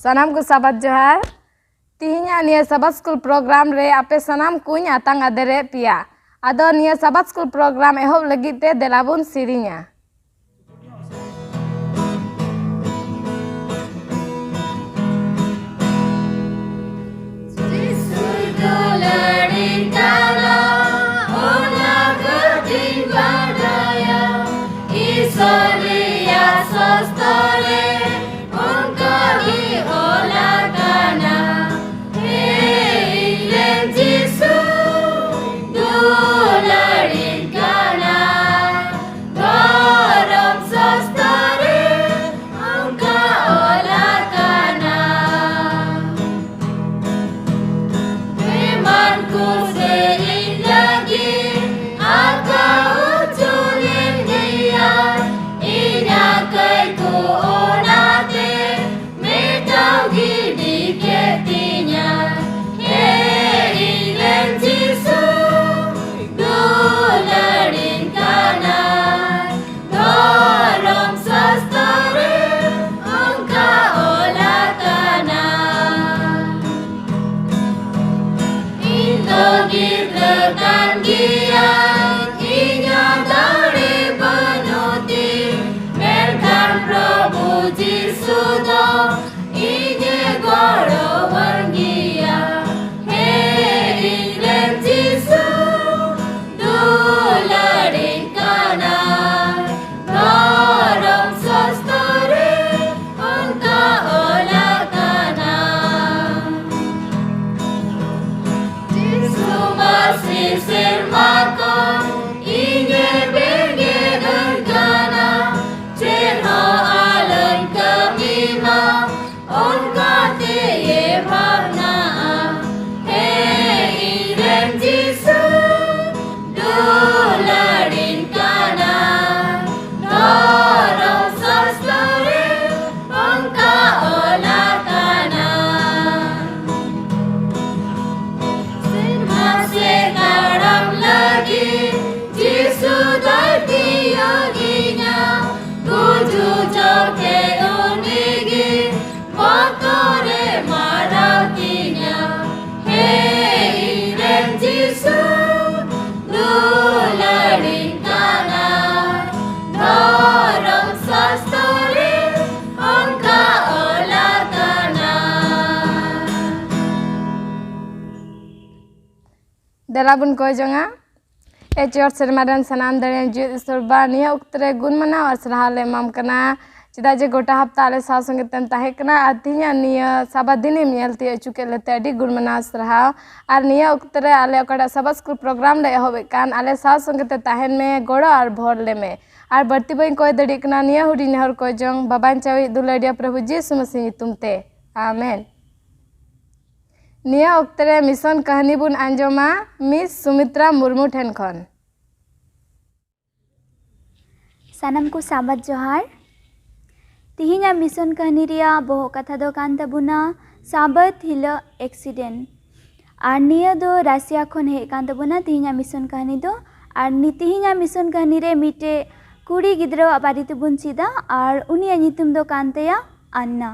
Sanam ko sabat johar. Tihinya niya sabat school program re ape sanam kuny atang adere pia. Ado niya sabat school program ehob lagi te delabun sirinya. Delabun ko jonga. Echor sermadan sanam darian jut sorba niya uktre gun mana asrahale mam kana. Cida je gota hafta ale sasungeten tahe kana artinya niya sabat dinim yelti echuke lete adi gun mana asrah. Ar niya uktre ale okada sabat school program le hobe kan ale sasungete tahen me godo ar bhor le me. Ar barti bain koy dadi kana niya hudi nehor ko jong baban chawi duladia Prabhu Jisu Masih tumte. Amen. निया उक्तरे mission कहानी बुन अंजमा miss Sumitra Murmu ठेन खन सानम को साबत जोहार तिहिना mission कहानी रिया बोह कथा दो कान तबुना साबत हिला एक्सीडेंट आर निया दो रासिया खन हे कान तबुना तिहिना मिशन कहानी दो आर तिहिना मिशन कहानी रे मिटे कुड़ी गिद्रो बारी तबुन सीधा आर उनी नितुम दो कानतेया अन्ना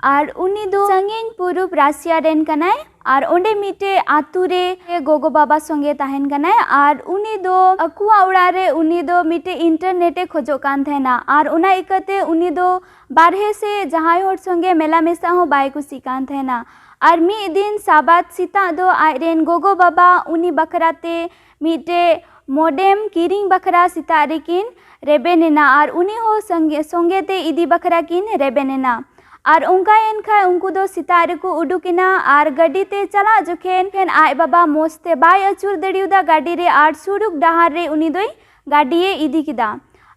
आर उनी दो संगीन पूर्व रासिया रेन कनाय आर ओंडे मिटे आतु रे गोगो बाबा संगे ताहेन कनाय आर उनी दो अकुआ उड़ा रे उनी दो मिटे इंटरनेटे खोजो कान थेना आर उना इकते उनी दो बारहे से जहाय होर संगे मेला मेसा हो बाय कुसी कान थेना आर मी दिन साबात सीता दो आयरेन गोगो बाबा उनी बकराते मिटे मोडेम किरिंग बकरा सीता रेकिन रेबेनेना आर उनी हो संगे ते इदी बकरा किन रेबेनेना आर उनका एनखा उनको दो सितारे को उडुकिना आर गड्डी ते चला जोखेन खेन आय बाबा मोस्ते बाय अचुर दड़ियुदा गाड़ी रे आर सुरुक डहार रे उनी दोई गाड़ीए इदी किदा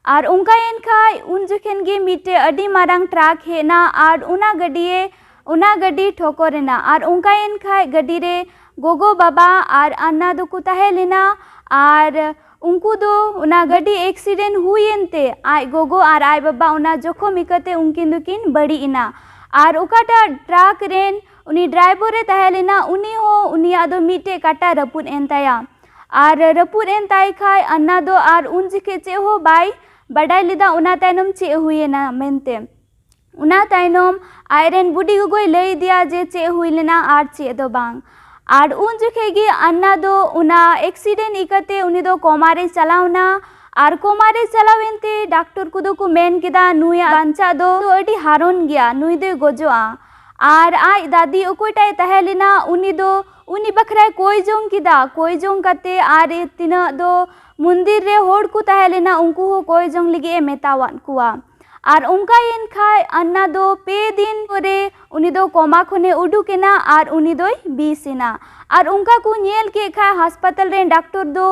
आर उनका एनखा उन जोखेन गे मिटे अडी मारांग ट्रक हेना आर उना गड्डी ठोकोरेना आर उनका एनखा गड्डी रे गोगो बाबा आर अन्ना दो को तहेलेना आर उनको दो उना गड्डी एक्सीडेंट हुएनते आय गोगो आर आय बाबा उना जोखो मिकते उनकिन दुकिन बड़ी इना आर उकाटा ट्रक रेन उनी ड्राइवर रे तहेलेना उनी हो उनिया दो मिटे काटा रपुन एनताया आर रपुन एनताय खाय अन्ना दो आर उन जिके चे हो बाय बडाय लिदा उना तैनम चे हुएना मेनते उना तायनोम आयरन बुडी गोगोय लई दिया जे चे हुई लेना आर चे दो बांग आर उन जोखे गे अन्ना दो उना एक्सीडेंट इकते उनी दो कोमारे चलावना आर कोमारे चलावेंते डॉक्टर को दो को मेन किदा नुया बांचा दो तो अडी हारोन गया नुई दो गोजोआ आर आई दादी ओकोयटाय तहेलिना उनी दो उनी बखरा कोई जोंग किदा कोई जोंग कते आर तिना दो मंदिर रे होड़ को तहेलिना उनको हो कोई जोंग लिगे मेतावान कुआ आर उनका येन खाय अन्ना दो पे दिन करे उनी दो कोमा खने उडुकेना आर उनी दोय बीसिना आर उनका को नेल के खाय हास्पताल रे डॉक्टर दो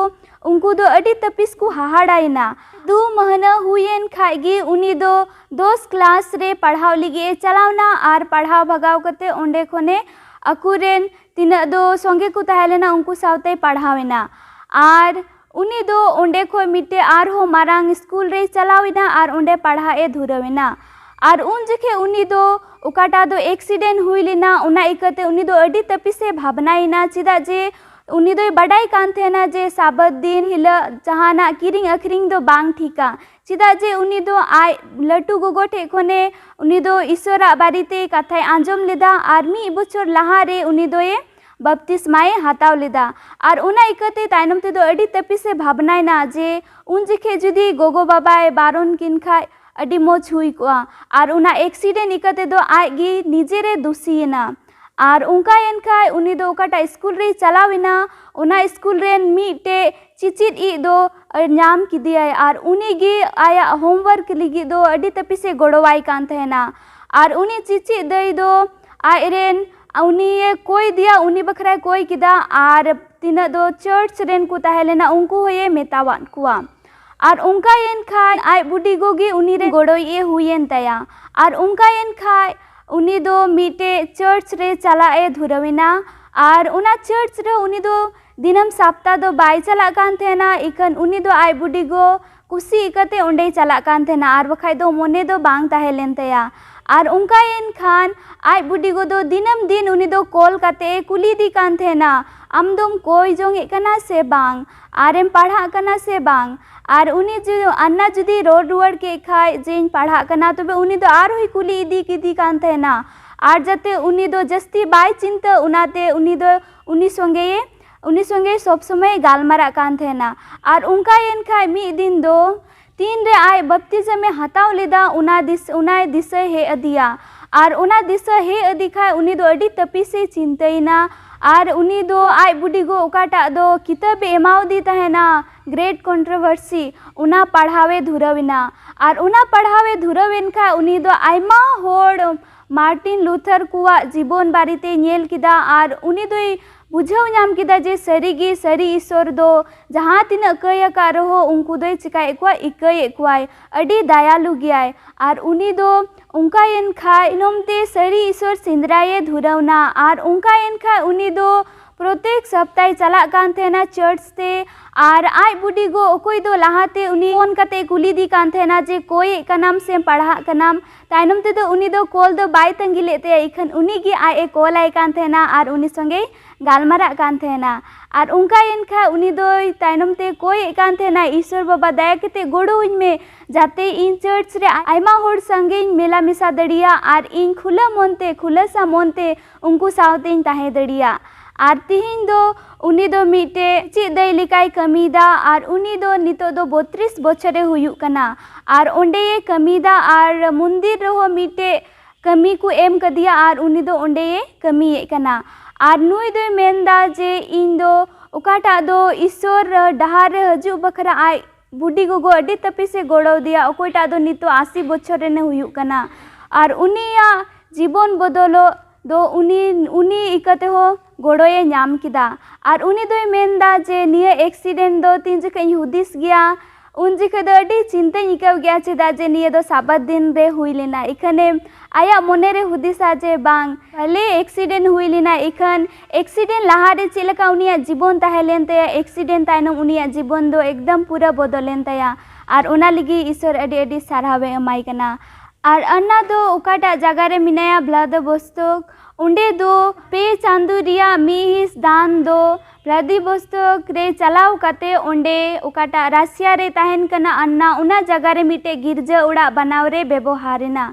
उनको दो अडी तपिस को हाहाडाइना 2 महीना हुएन खाय गे उनी दो 10 क्लास रे पढ़ाव लिगे चलावना आर पढ़ाव भगाव कते ओंडे खने अकुरेन तिना दो संगे को तहेलेना उनको सावते पढ़ावेना आर उनी दो ओंडे खो मिटे आर हो मारांग स्कूल रे चलाविना आर ओंडे पढ़ाए धुरवेना आर उन जखे उनी दो उकाटा दो एक्सीडेंट हुई लेना उना इकते उनी दो अडी तपिसे भावनाइना चिदा जे उनी दो बडाई कान थेना जे साबत दिन हिला जहाना किरिंग अखरिंग दो बांग ठीका चिदा जे उनी दो आय लटू गोगो ठे खने उनी दो ईश्वरा बारीते कथाय आंजम लेदा आर मी बछर लहारे उनी दो ये बपतिस्माए हाताव लेदा आर उना इकते तायनम ते दो अडी तपिसे भावनाइना जे उन जखे जुदी गोगो बाबाए बारोन किन खाय अडी मोच हुई कोआ आर उना एक्सीडेंट इकते दो आगे निजेरे दोषीना आर उनका एन खाय उनी दो ओकाटा स्कूल रे चलाविना उना स्कूल रेन मीटे चिचिद ई दो नाम किदिया आर उनी गे आया होमवर्क लिगी दो अडी तपिसे गोड़वाई कान थेना आर उनी चिचिद दई दो आयरेन उनी कोई दिया उनी बखरा कोई किदा आर तिना दो चर्च रेन को तहेलेना उनको होये मेतावान कुआ आर उनका एन खाय आय बुडी गोगी उनी रे गोड़ो ये हुएन तया आर उनका एन खाय उनी दो मीटे चर्च रे चलाए धुरविना आर उना चर्च रे उनी दो दिनम सप्ताह दो बाय चला कान थेना इकन उनी दो आय बुडी गो कुसी इकते ओंडे चला कान थेना आर बखाय दो मोने दो बांग तहेलेन तया आर उनका एन खान आय बुडी गो दो दिनम दिन उनी दो कॉल काते कुली दी कान थेना आमदम कोई जोंग एकना से बांग आरेम पढ़ा कना से बांग आर उनी जो अन्ना जुदी रोड रुआड़ के खाय जेन पढ़ा कना तबे उनी दो आर होई कुली इदी किदी कान थेना आर जते उनी दो जस्ती बाय चिंता उनाते उनी दो उनी संगे सब समय गालमारा कान थेना आर उनका एन खाय मी दिन दो 3 रे आय बपतिस्मा में हताव लेदा उना दिशा हे अदिया आर उना दिशा हे अदि खाय उनी दो अडी तपिसे चिंतइना आर उनी दो आय बुडी गो ओकाटा दो किताब एमाव दी तहेना ग्रेट कंट्रोवर्सी उना पढ़ावे धुरविना आर उना पढ़ावे धुरवेन खाय उनी दो आयमा होड़ मार्टिन लूथर कुआ जीवन बारीते नेल किदा आर उनी दो बुझाव नाम किदा जे सरीगी सरी ईश्वर दो जहाँ तीना कय का रहो उनको दो चिकाए कुआ इकय कुआय अडी दयालु गियाय आर उनी दो उनका एन खाय इनोमते सरी ईश्वर सिंदराये धुरवना आर उनका एन खाय उनी दो प्रत्येक सप्ताह चला कान थेना चर्च ते आर आय बुडी गो ओकोय दो लहाते उनी फोन कते कुली दी कान थेना जे कोई कनाम से पढ़ा कनाम तायनम ते दो उनी दो कॉल दो बाय तंगी लेते इखन उनी गी I call I can't थेना are उनी संगे गालमारा कान थेना आर उनका एन खा उनी दो तायनम ते कोई कान थेना ईश्वर बाबा दया कते गोड़ो में जाते इन चर्च रे आयमा होड़ संगे मेला मिसा दड़िया आर इन खुला मोनते खुलासा मोनते उनको सावते ताहे दड़िया आर तिहिन दो उनी दो मीटे ची दई लिकाय कमीदा आर उनी दो नितो दो 32 बछरे हुयुक कना आर ओंडे ये कमीदा आर मंदिर रहो मीटे कमी को एम कदिया आर उनी दो ओंडे ये कमी ये कना आर नुई दो मेनदा जे इन दो ओकाटा दो ईश्वर डहार हजू बखरा आय बुडी गोगो अडी तपिसे गोड़ो दिया ओकोटा दो नितो 80 बछरे ने हुयुक कना आर उनिया जीवन बदलो दो उनी इकते हो गोड़ोए नाम किदा आर उनी दो मेनदा जे निया एक्सीडेंट दो तीन जखे हुदिस गया उन जखे दो अडी चिंता इकाव गया चेदा जे निया दो साबत दिन रे हुई लेना इखने आया मोने रे हुदिसा जे बांग भले एक्सीडेंट हुई लेना इखन एक्सीडेंट लहारे चेलका उनिया जीवन ताहेलेन तया एक्सीडेंट तायनम उनिया जीवन दो एकदम पूरा बदलेन तया आर उना लिगी ईश्वर अडी अडी सारावे अमाई कना आर अन्ना दो ओकाटा जगह रे मिनाया ब्लाद बस्तक उंडे दो पे चांदू रिया मिहिस दान दो ब्लादी बस्तक रे चलाव कते उंडे ओकाटा रासिया रे ताहेन कना अन्ना उना जगह रे मिटे गिरजा उड़ा बनाव रे व्यवहारेना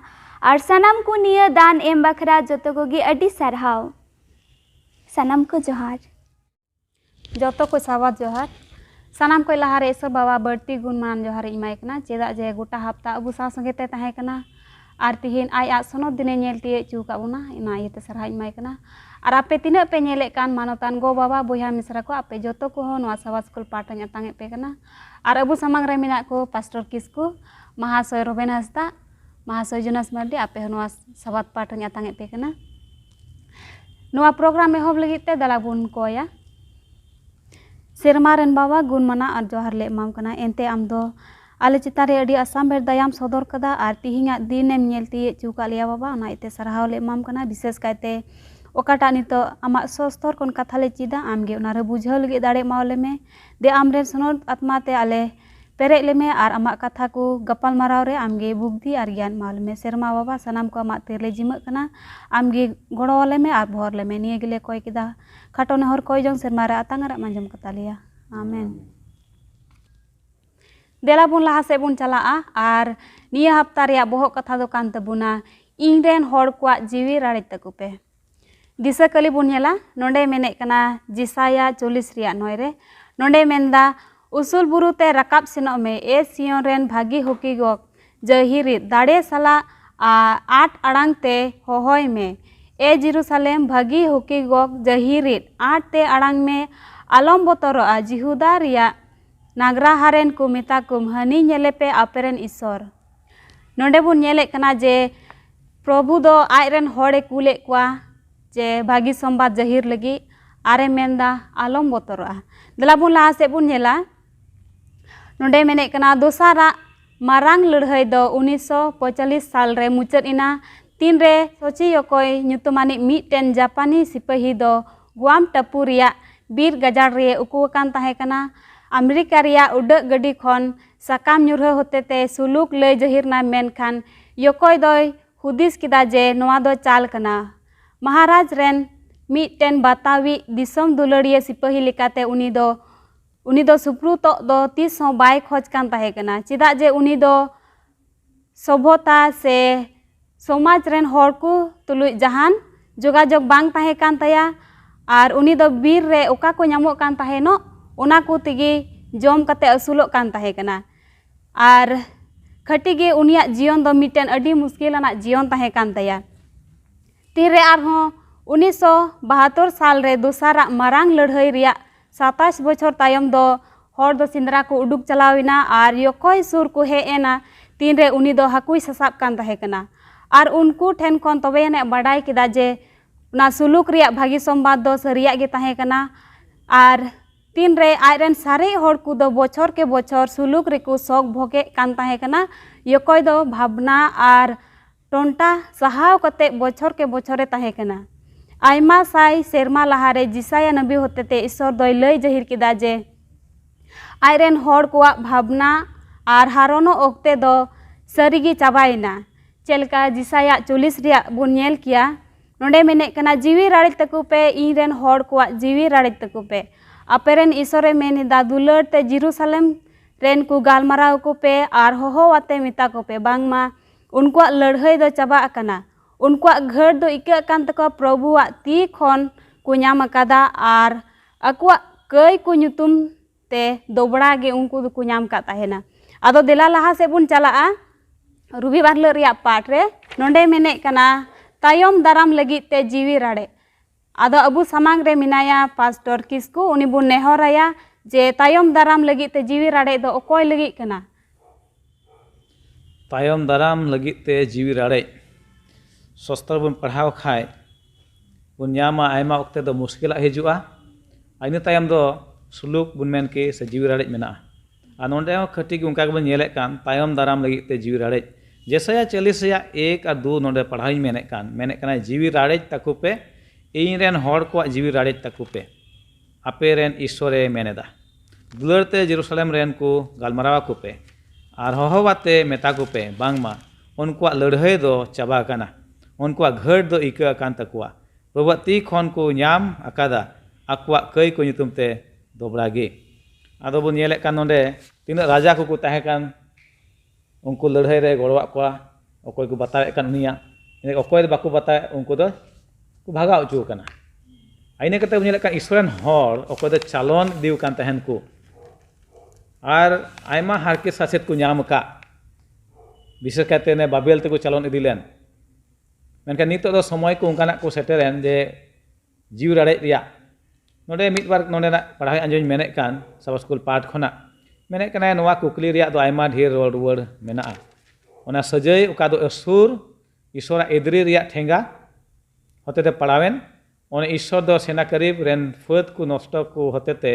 आर सनाम को निया दान एम बखरा जोतो कोगी अडी सरहाव। सनाम को जोहार। जोतो को सावात जोहार। सनाम को लहारे ईश्वर बाबा बढ़ती गुण मान जोहार इमाय कना चेदा जे गोटा हफ्ता अबु सा संगे ते ताहे कना आर तिहिन आय आ सनद दिने नेल तिये चू काबुना इना इते सरहा इमाय कना आर आपे तिना पे नेले कान मानोतान गो बाबा बोया मिसरा को आपे जोतो को हो नवा सावा स्कूल पाठा तांगे पे कना आर अबु समांग रे मिना को पास्टर किसको महाशय रोबेन हस्ता महाशय जुनस मर्दी आपे नवा सावात पाठा तांगे पे कना नवा प्रोग्राम एहोब लगित ते दला बुन कोया सेरमा रेन बाबा गुण मना और जोहार ले एमाम कना एनते आम दो आले चितान रे अडी आसाम बेर दयाम सदर कदा और तिहिङा दिनेम नेल तिये चुका लिया बाबा ओना इते सरहाव ले एमाम कना विशेष कायते ओकाटा नितो आमा सस्तर कोन कथा ले चिदा आमगे ओना रे बुझाव लगे दाड़े मावले में दे आमरे सनद आत्मा ते आले पेरे ले में और आमा कथा को गपाल माराव रे आमगे बुद्धि और ज्ञान मावले में सेरमा बाबा सनाम को आमा तेरले जिम कना आमगे गड़ो वाले में और भोर ले में निये गेले कोय किदा खाटो ने हर कोई जंग सेरमा रे आतांगरा मांजम कता लिया आमेन। देला बुन लहा से बुन चला और निया हफ्ता रे बोह कथा दो कान तबुना इन रेन हर को जीवी राड़े तकुपे दिशा कली बुन नेला नोंडे मेने कना जिसाया 40 रिया 9 रे नोंडे मेंदा उसूल बुरु ते रकाब सेनो में ए सियोन रेन भागी होकी गो जहिरी दाड़े साला 8 अड़ांग ते होहोय में ए जेरूसलेम भागी होकी गो जहिरी 8 ते अड़ांग में आलम बोतरो जिहुदा रिया नागरा हारेन को मेता कुम हनी नेले पे आपेरेन ईश्वर नोंडे बुन नेले कना जे प्रभु दो आयरेन होड़े कुले क्वा जे भागी संबाद जहिर लगी आरे मेंदा आलम बोतरो दला बुन लहा से बुन नेला नोंडे मेने कना दोसारा मारांग लड़हई दो 1945 साल रे मुचाद इना तीन रे सोची योकोय nyutumani मिटन जापानी सिपाही दो गुआम टापू रिया बीर गजाड़ रे उकुवकान ताहे कना अमेरिका रिया उडक गडी खन साकाम ᱧᱩᱨᱦᱟᱹ होते सुलूक लय जहिरना मेनखान योकोय दोय हुदिस किदा जे नोआ दो चाल कना महाराज रेन मिटन बातावी दिसम दुलड़िया सिपाही लेकाते उनी दो सुप्रू तो दो तीस हो बाय खोज कान ताहे कना चिदा जे उनी दो सभ्यता से समाज रेन हर को तुलुय जहान जोगाजोग बांग ताहे कान तया और उनी दो बीर रे ओका को ᱧᱟᱢᱚᱜ कान ताहे नो ओना को तिगी जम कते असुलोग कान ताहे कना और खटी गे उनिया जीवन दो मिटन अडी मुश्किल आना जीवन ताहे कान तया तीरे आरहों 1972 साल रे दोसारा मारांग लड़हई रिया 27 बछर तायम दो हर दो सिंदरा को उडुक चलाविना और योकोय सुर को हे एना तीन रे उनी दो हाकुई ससाब कान ताहे कना और उनको ठेन खन तबे ने बड़ाई किदा जे ना सुलूक रिया भागी संबाद दो सरिया गे ताहे कना और तीन रे आयरन सारे हर को दो बछर के बछर सुलूक रे को शौक भोगे कान ताहे कना योकोय दो भावना और टोंटा सहाव कते बछर के बछरे ताहे कना आयमा साई सेरमा लहारे जिसाया नबी होते ते ईश्वर दोय लय जहिर किदा जे आयरन हर को भावना और हारोनो ओक्ते दो सरिगी चाबाइना चेलका जिसाया 40 रिया बुन नेल किया नोंडे मेने कना जीवी राड़े तकुपे इन रेन हर को जीवी राड़े तकुपे अपेरेन ईश्वरे मेनिदा दुलड़ ते जेरूसलेम रेन को गालमाराव को पे और होहो वाते मिता को पे बांगमा उनको लड़हई दो चाबा अकना उनको घर दो इका कान तको प्रभुआ ती खन को ᱧᱟᱢ अकादा और अकुआ कई को ᱧᱩᱛᱩᱢ ते दोबड़ा गे उनको को ᱧᱟᱢ का ताहेना आदो देला लहा से बुन चला रविवार ल रिया पाठ रे नोंडे मेने कना तायम दाराम लगित ते जीवी राड़े आदो अबु समांग रे मिनाया पास्टर किसको उनी बुन नेहराया जे तायम दाराम लगित ते जीवी राड़े दो ओकोय लगित कना तायम दाराम लगित ते जीवी राड़े सस्तर बन पढ़ाव खाय बुन ᱧᱟᱢᱟ आयमा वक्ते दो मुश्किल हिजुआ इन तायम दो सुलूक बुन मेन के से जीवी राड़े मेना आ नोंडे हो खटी के उनका बन नेले कान तायम दाराम लगित ते जीवी राड़े जैसे 40 या 1 और 2 नोंडे पढ़ाई मेने कान जीवी राड़े तकुपे इन रेन हर को जीवी राड़े तकुपे आपे रेन ईश्वरे मेनेदा दुलड़ते जेरूसलेम रेन को गालमारावा कुपे और होहोवाते मेता कुपे बांगमा उनको लड़हई दो चाबा काना उनको घर दो इका कान तकुआ प्रभु ती खन को ᱧᱟᱢ अकादा अकुआ कई को ᱧᱩᱛᱩᱢ ते दोबड़ा गे आदो बन नेले कान नोंडे तीना राजा को ताहे कान उनको लड़हई रे गड़वा कोआ ᱚᱠᱚᱭ ᱠᱚ ᱵᱟᱛᱟᱣᱮᱫ ᱠᱟᱱ ᱩᱱᱤᱭᱟᱜ ᱚᱠᱚᱭ ᱫᱚ ᱵᱟᱠᱚ ᱵᱟᱛᱟᱣᱮᱫ ᱩᱱᱠᱩ ᱫᱚ ᱠᱚ ᱵᱷᱟᱜᱟᱣ ᱚᱪᱚ ᱟᱠᱟᱱᱟ ᱤᱱᱟᱹ ᱠᱟᱛᱮ ᱵᱚᱱ ᱧᱮᱞᱮᱫ ᱠᱟᱱ ᱤᱥᱨᱮᱞ ᱦᱚᱲ ᱚᱠᱚᱭ ᱫᱚ ᱪᱟᱞᱚᱱ ᱤᱫᱤ ᱠᱟᱱ ᱛᱟᱦᱮᱱ ᱠᱚ ᱟᱨ ᱟᱭᱢᱟ ᱦᱟᱨᱠᱮᱛ ᱥᱟᱥᱮᱛ ᱠᱚ ᱧᱟᱢ ᱟᱠᱟᱫ বিশেষ কায়তে বাবেল তেকো চালন ইদিলেন মেনখান নিতোগ ᱫᱚ সময় ᱠᱚ ᱚᱱᱠᱟᱱᱟᱜ ᱠᱚ ᱥᱮᱴᱮᱨᱮᱱ ᱡᱮ ᱡᱤᱣᱤ ᱨᱟᱲᱮᱡ ᱨᱮᱭᱟᱜ ᱱᱚᱰᱮ ᱢᱤᱫᱵᱟᱨ ᱱᱚᱰᱮᱱᱟᱜ ᱯᱟᱲᱦᱟᱣ ᱟᱸᱡᱚᱢ ᱢᱮᱱᱮᱫ ᱠᱟᱱ ᱥᱟᱵ ᱥᱠᱩᱞ ᱯᱟᱴ ᱠᱷᱚᱱᱟᱜ ᱢᱮᱱᱮᱫ ᱠᱟᱱᱟ ᱱᱚᱣᱟ ᱠᱩᱠᱞᱤ ᱨᱮᱭᱟᱜ ᱫᱚ ᱟᱭᱢᱟ ᱰᱷᱮᱨ ᱨᱚᱲ ᱨᱩᱣᱟᱹᱲ ᱢᱮᱱᱟᱜᱼᱟ ᱚᱱᱟ ᱥᱟᱹᱡᱟᱹᱭ ᱚᱠᱟ ᱫᱚ ᱚᱥᱩᱨ ᱤᱥᱚᱨᱟᱜ ᱮᱫᱨᱤ ᱨᱮᱭᱟᱜ ᱴᱷᱮᱸᱜᱟ ᱦᱚᱛᱮᱛᱮ ᱯᱟᱲᱟᱣᱮᱱ ᱚᱱᱟ ᱤᱥᱚᱨ ᱫᱚ ᱥᱮᱱᱟᱠᱟᱨᱤᱵ ᱨᱮᱱ ᱯᱷᱟᱹᱫ ᱠᱚ ᱱᱚᱥᱴᱚ ᱠᱚ ᱦᱚᱛᱮᱛᱮ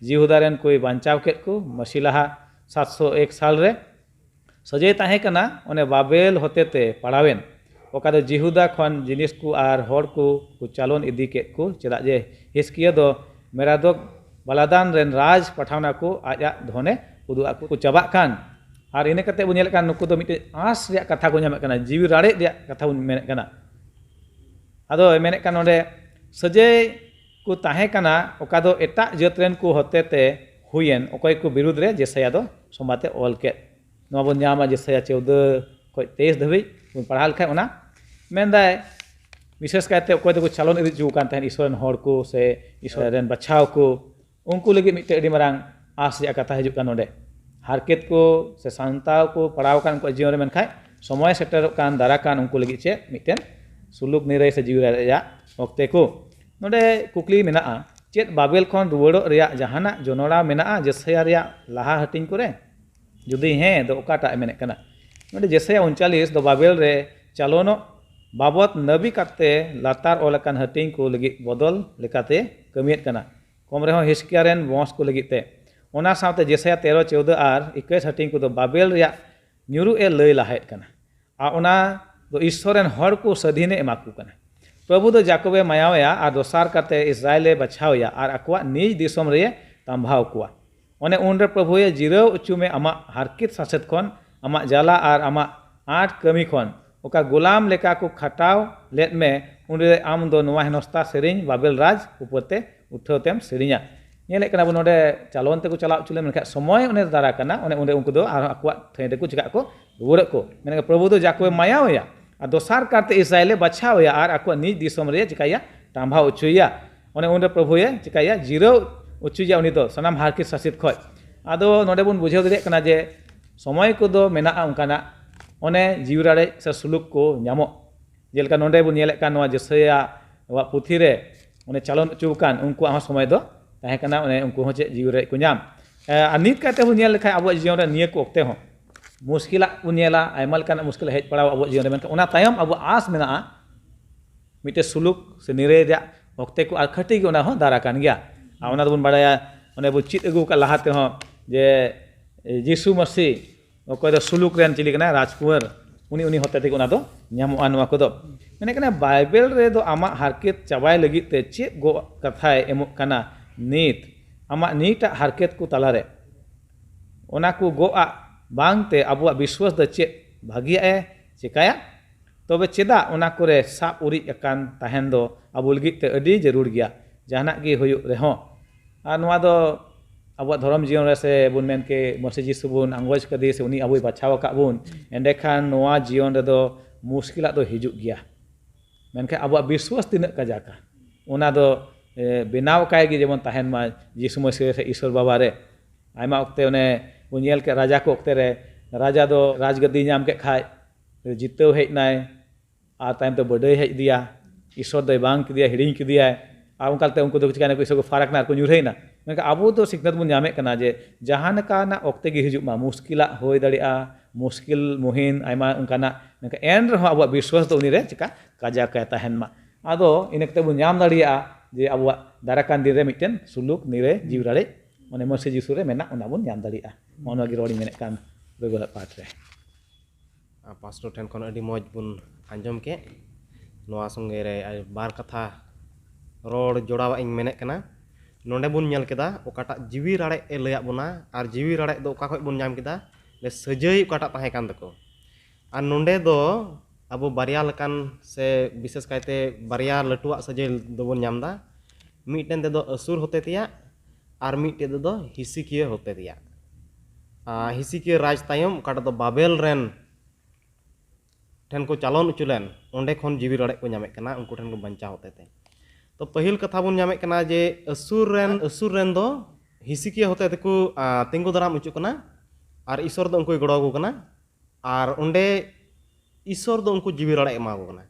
ᱡᱤᱦᱩᱫᱟ ᱨᱮᱱ ᱠᱚᱭ ᱵᱟᱧᱪᱟᱣ ᱠᱮᱫ ᱠᱚ ᱢᱟᱥᱤᱞᱟᱦᱟ 701 साल रे सजय ताहे कना ओने बाबेल होतेते पड़ावेन ओका दो जिहुदा खन जिनिस को आर हर को चालन इदी के को चेदा जे हिस्किया दो मेरादोक बालादान रेन राज पठावना को आजा धोने उदु को चाबा कान आर इने कते बुनेल कान नुकु दो मिटे आस रे कथा को ᱧᱟᱢᱮ ᱠᱟᱱᱟ जीवी राड़े रे कथा बुन मेने कना आदो मेने कान ओंडे सजय को ताहे कना ओका दो एटा जात रेन को होतेते हुयेन ओकय को विरुद्ध रे जेसया दो सोमाते ऑल के नवा बन ᱧᱟᱢᱟ जेसया 14 खय 23 धबी बन पढ़ाल खाय ओना मेनदाय विशेष कायते ओकय दो चालन इदि जु कान तहन ईश्वरन हर को से ईश्वरन बचाव को उनको लगे मिटे अडी मरांग आस रे कथा हिजु कान ओंडे हारकेत को से सांताव को पढ़ाव कान को जीवन रे मेनखाय समय सेटर कान दारा कान उनको लगे चे मिटेन सुलुक निरय से जीव रे वक्ते को नोडे कुकली मेना चेत बाबेल खन रुवाड़ो रेया जहाना जनोड़ा मेना जेसया रेया लाहा हटिंग करे जुदी हें दो ओकाटा मेने कना नोडे जेसया 39 दो बाबेल रे चालोनो बाबत नबी काते लातार ओलकान हटिंग को लगी बदल लेकाते कमियत कना कम रे हिस्किया रेन वंश को लगिते ओना साथे जेसया 13 14 आर 21 हटिंग को दो बाबेल रेया न्यूरु ए लय लाहेत कना आ ओना दो ईश्वरन हर को सधीने एमाकु कना प्रभु दो जाकोबे मायावया और दोसार करते इस्राएले बचावया और अकवा निज दिसम रे तंभाव कुआ ओने उनरे प्रभुए जिराव उचु में अमा हारकित सासेत खन अमा जाला और अमा आठ कमी खन ओका गुलाम लेका को खटाव लेत में उनरे आम दो नोवा हेनस्ता सेरिंग बाबेल राज उपरते उठोतेम सेरिंगा नेले कना नोडे चालोन ते को चलाव चुले मेनखा समय ओने दारा कना ओने उनरे उनको दो आर अकवा थें दे को चिका को रुवड़ को मेने प्रभु दो जाकोबे मायावया और दोसार करते इस्राएले बचावया और अको निज दिसम रे चिकाया टांभा उचुया ओने उनरे प्रभुए चिकाया जिरो उचुया उनी दो सनाम हारकित सासित खय आदो नोडे बुन बुझाव दरे कना जे समय को दो मेना उनकाना ओने जीवराड़े से सुलुक को ᱧᱟᱢᱚᱜ जेलका नोडे बुन नेले कान नोवा जेसया वा पुथी रे ओने चालन उचु कान उनको आ समय दो ताहे कना ओने उनको हो चे जीवरे को ᱧाम आ नित काते बुन नेल लेखा अब जीवन रे निये को ओक्ते हो मुश्किला उनियाला आयमा लेकान मुश्किल हेज पड़ाव अब जीवन में ओना तायम अब आस मेना मिटे सुलुक से निरे रे ओक्ते को आर खटी के ओना हो दारा कान गया आ ओना दबन बाड़ाया ओने बु चित अगु का लाहाते हो जे यीशु मसीह ओको दो सुलुक रेन चिली कना राजकुमार उनी उनी होते ते ओना दो ᱧᱟᱢᱚᱜ ᱟᱱ ᱱᱚᱣᱟ ᱠᱚᱫᱚ ᱢᱮᱱᱮ ᱠᱟᱱᱟ बाइबल रे दो आमा हारकेत चाबाय लगी ते चे गो कथाय एमो कना नीत आमा नीटा हारकेत को तालारे ओना को गो आ बांगते अबुआ विश्वास द चे भागिया ए चिकाया तबे चेदा ओना करे साब उरी अकान ताहेन दो अबु लगी ते अडी जरूर गया जहाना गी होयो रेहो आ नोवा दो अबुआ धर्म जीवन रे से बुन मेन के मसीह यीशु बुन अंगोज कदी से उनी अबुई बचाव का बुन एंडे खान नोवा जीवन रे दो मुश्किला दो हिजुग गया मेनखे अबुआ विश्वास तिना कजाका ओना दो बेनाव काय गे जेमन ताहेन मा यीशु मसीह से ईश्वर बाबा रे आयमा ओक्ते ओने बुनियल के राजा को ओक्ते रे राजा दो राजगद्दी नाम के खाय जितव हेज नाय आ तायम तो बडय हेज दिया ईश्वर दय बांग किदिया हिडिंग किदिया आ उनकालते उनको दो चिकाने को ईश्वर को फारक ना को न्यूरैना मेनका अबो दो सिखनत बुन ᱧᱟᱢᱮ कना जे जहान काना ओक्ते गे हिजुग मा मुश्किला होय दाड़िया मुश्किल मुहिन आयमा उनकाना मेनका एन रहो अबो विश्वास दो उनी रे चिका काजा का ताहेन मा आदो इनकते बुन ᱧाम दाड़िया जे अबो दाराकान दिन रे मिटेन सुलुक निरे जीवराड़े माने मसीह यीशु रे मेना ओना बुन ᱧाम दाड़िया मोनवा गे रोड़ी मेने कान बेगोल पाठ रे पास्टर ठेन खन अडी मौज बुन आंजम के नोआ संगे रे बार कथा रोड जोड़ावा इन मेने कना नोंडे बुन नेल केदा ओकाटा जीवी राड़े ए लया बुना आर जीवी राड़े दो ओका खय बुन ᱧाम केदा ले सजय ओकाटा ताहे कान तको आर नोंडे दो अबो बारिया लकान से विशेष कायते बारिया लटुआ सजय दो बुन ᱧाम दा मिटेन दे दो असुर होते तिया आर मिटे दो हिसिकिया होते तिया हिसिकिया राज तायम ओकाटा दो बाबेल रेन ठेन को चालन उचु लेन ओंडे खन जीवी रड़े को नामेक कना उनको ठेन को बंचाव होते थे। तो पहिल कथा बन नामेक कना जे असुर रेन दो हिसिकिया होते थे को तिंगु दाराम उचु कना और ईश्वर दो उनको गड़ो को कना और ओंडे ईश्वर दो उनको जीवी रड़े एमा को कना।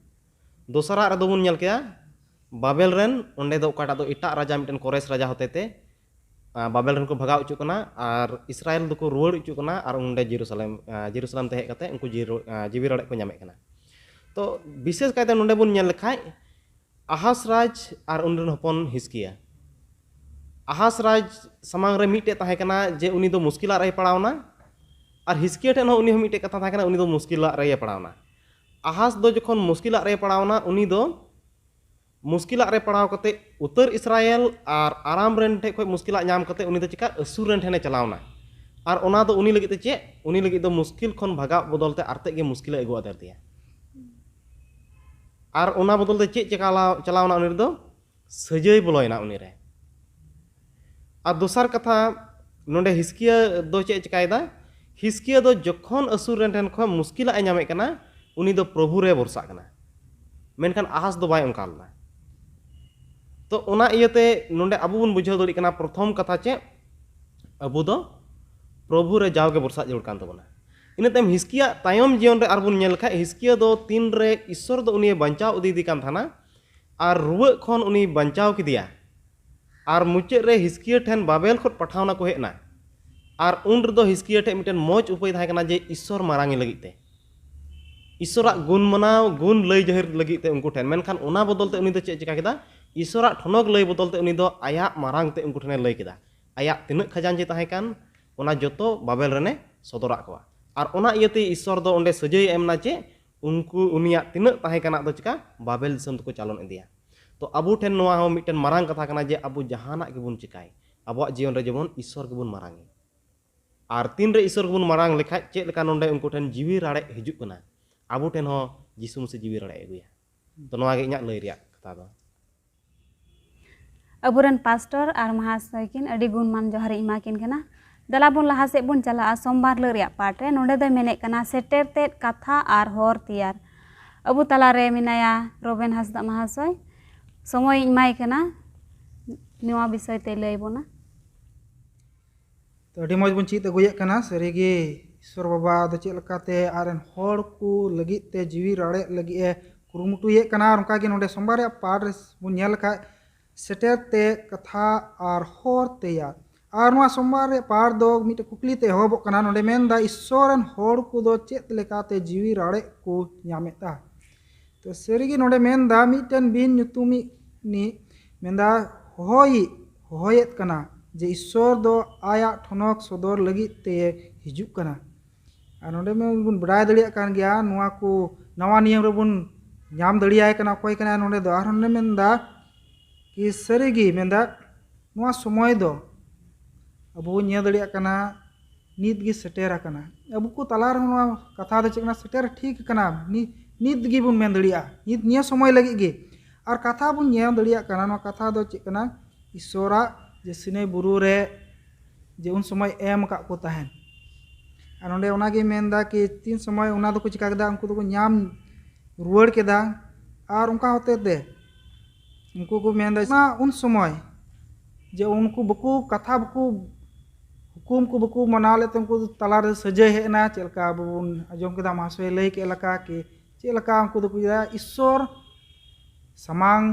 दोसरा रे दो बन नेल केया बाबेल रेन ओंडे दो ओकाटा दो इटा राजा मिटन कोरेस राजा होते थे बाबेल रेन को भगाव उचु कना और इस्राएल दो को रुवाड़ उचु कना और ओंडे जेरूसलम ते हेज कते उनको जीवी रड़े को नामेक कना। तो विशेष कायते नोंडे बन नेल लेखाय आहास राज और उनरेन हपन हिस्किया आहास राज समांग रे मिटे ताहे कना जे उनी दो मुश्किला रे पड़ावना और हिस्किया ठेन उनी हो मिटे कथा ताहे कना उनी दो मुश्किला रे पड़ावना। आहास दो जखन मुश्किला रे पड़ावना उनी दो मुश्किला रे पड़ाव कते उत्तर इस्राएल और आराम रेन ठे खोय मुश्किला नाम कते उनी दो चिका असुर रेन ठेने चलावना और ओना दो उनी लगित चे उनी लगित दो मुश्किल खन भागाव बदलते आरते गे मुश्किला एगो आदर दिया और ओना बदलते चे चलावना उनी दो सजय बोलोयना उनी रे। और दोसर कथा नोंडे हिस्किया दो चे चिकायदा हिस्किया दो जखन असुर रेन ठेन खो मुश्किला ए नामेक कना उनी दो प्रभु रे भरसा कना मेनखान आहास दो बाय ओंका लना। तो ओना इयते नोंडे अबु बन बुझाव दड़ी कना प्रथम कथा चे अबु दो प्रभु रे जावगे भरसा जरूर कान तबना। इन तायम हिस्किया तायम जीवन रे आरबुन नेल खा हिस्किया दो तीन रे ईश्वर दो उनी बंचाव उदी कान थाना और रुवा खन उनी बंचाव किदिया और मुचे रे हिस्किया ठेन बाबेल खट पठावना को हेना और उन रे दो हिस्किया ठे मिटन मोज उपाय थाय कना जे ईश्वर मारांगी लगिते ईश्वरा गुण मनाव गुण लय जहिर लगिते उनको ठेन मेनखान ओना बदलते उनी दो चे चिका किदा ईश्वरा ठनक लय बदलते उनी दो आया मारांगते उनको ठेने लय किदा आया तिना खजांची ताहे कान ओना जतो बाबेल रेने सदरा कोआ और ओना इयते ईश्वर दो ओंडे सजय एमना चे उनको उनिया तिना ताहे काना दो चिका बाबेल दिसम को चालन इदिया। तो अबु ठेन नोआ हो मिटन मारांग कथा कना जे अबु जहाना गेबुन चिकाय अबुआ जीवन रे जेमन ईश्वर गेबुन मारांगी और तीन रे ईश्वर गेबुन मारांग लेखा चे लेका नोंडे उनको ठेन जीवी राड़े हिजुक कना अबु ठेन हो यीशु मसीह जीवी राड़े अगुया। तो नोआ गे इᱧᱟᱜ लय रिया कथा दो अबुरन पास्टर और महाशय किन अड़ी गुणमान जोहार इमाकिन कना दला बन लहा से बन चला सोमवार लो रिया पाठ रे नोंडे दो मेने कना सेटर ते कथा और हर तैयार अबु तला रे मिनाया रोबेन हासदा महाशय समय इमाय कना नवा विषय ते लय बोना। तो अड़ी मज बन चीत अगुये कना सरीगे ईश्वर बाबा दो चे लकाते आरन हर को लगित ते जीवी राड़े लगी ए कुरुमुटुये कना उनका के नोंडे सोमवार रे पाठ रे बन नेल खा सेटर ते कथा और हर तैयार और नवा सोमवार रे पाठ दो मिटे कुकली ते होबो कना नोंडे मेनदा ईश्वरन हर को दो चेत लेकाते जीवी राड़े को ᱧᱟᱢᱮता। तो सरीगे नोंडे मेनदा मिटन बिन ᱧᱩᱛᱩᱢᱤ नि मेनदा होयेत कना जे ईश्वर दो आया ठनक सदर लगी ते हिजुक कना और नोंडे में बुन बड़ाय दड़िया कान गया नोआ को नवा नियम रे बुन ᱧᱟᱢ दड़ियाय कना कोई कना नोंडे दो आर नोंडे मेनदा कि सरीगे मेनदा नोआ समय दो अबु ᱧᱮᱞ दड़िया कना नीत गी सेटेरा कना अबु को तलार नोआ कथा दो चेकना सेटेर ठीक कना नीत गी बुन मेन दड़िया नीत निया समय लगी गे और कथा बुन ᱧᱮᱞ दड़िया कना नोआ कथा दो चेकना ईश्वरा जे सिने बुरु रे जे उन समय एम का को तहन और नोंडे ओना गे मेनदा कि तीन समय ओना दो को चिका केदा उनको दो को ᱧᱟᱢ रुवाड़ केदा और उनका होते ते उनको को मेनदा ना उन समय जे उनको बकु कथा बकु हुकुम को बकु मना लेते उनको तला रे सजय हेना चेलका बुन अजम केदा महाशय लय के लका कि चेलका उनको दो को ईश्वर समांग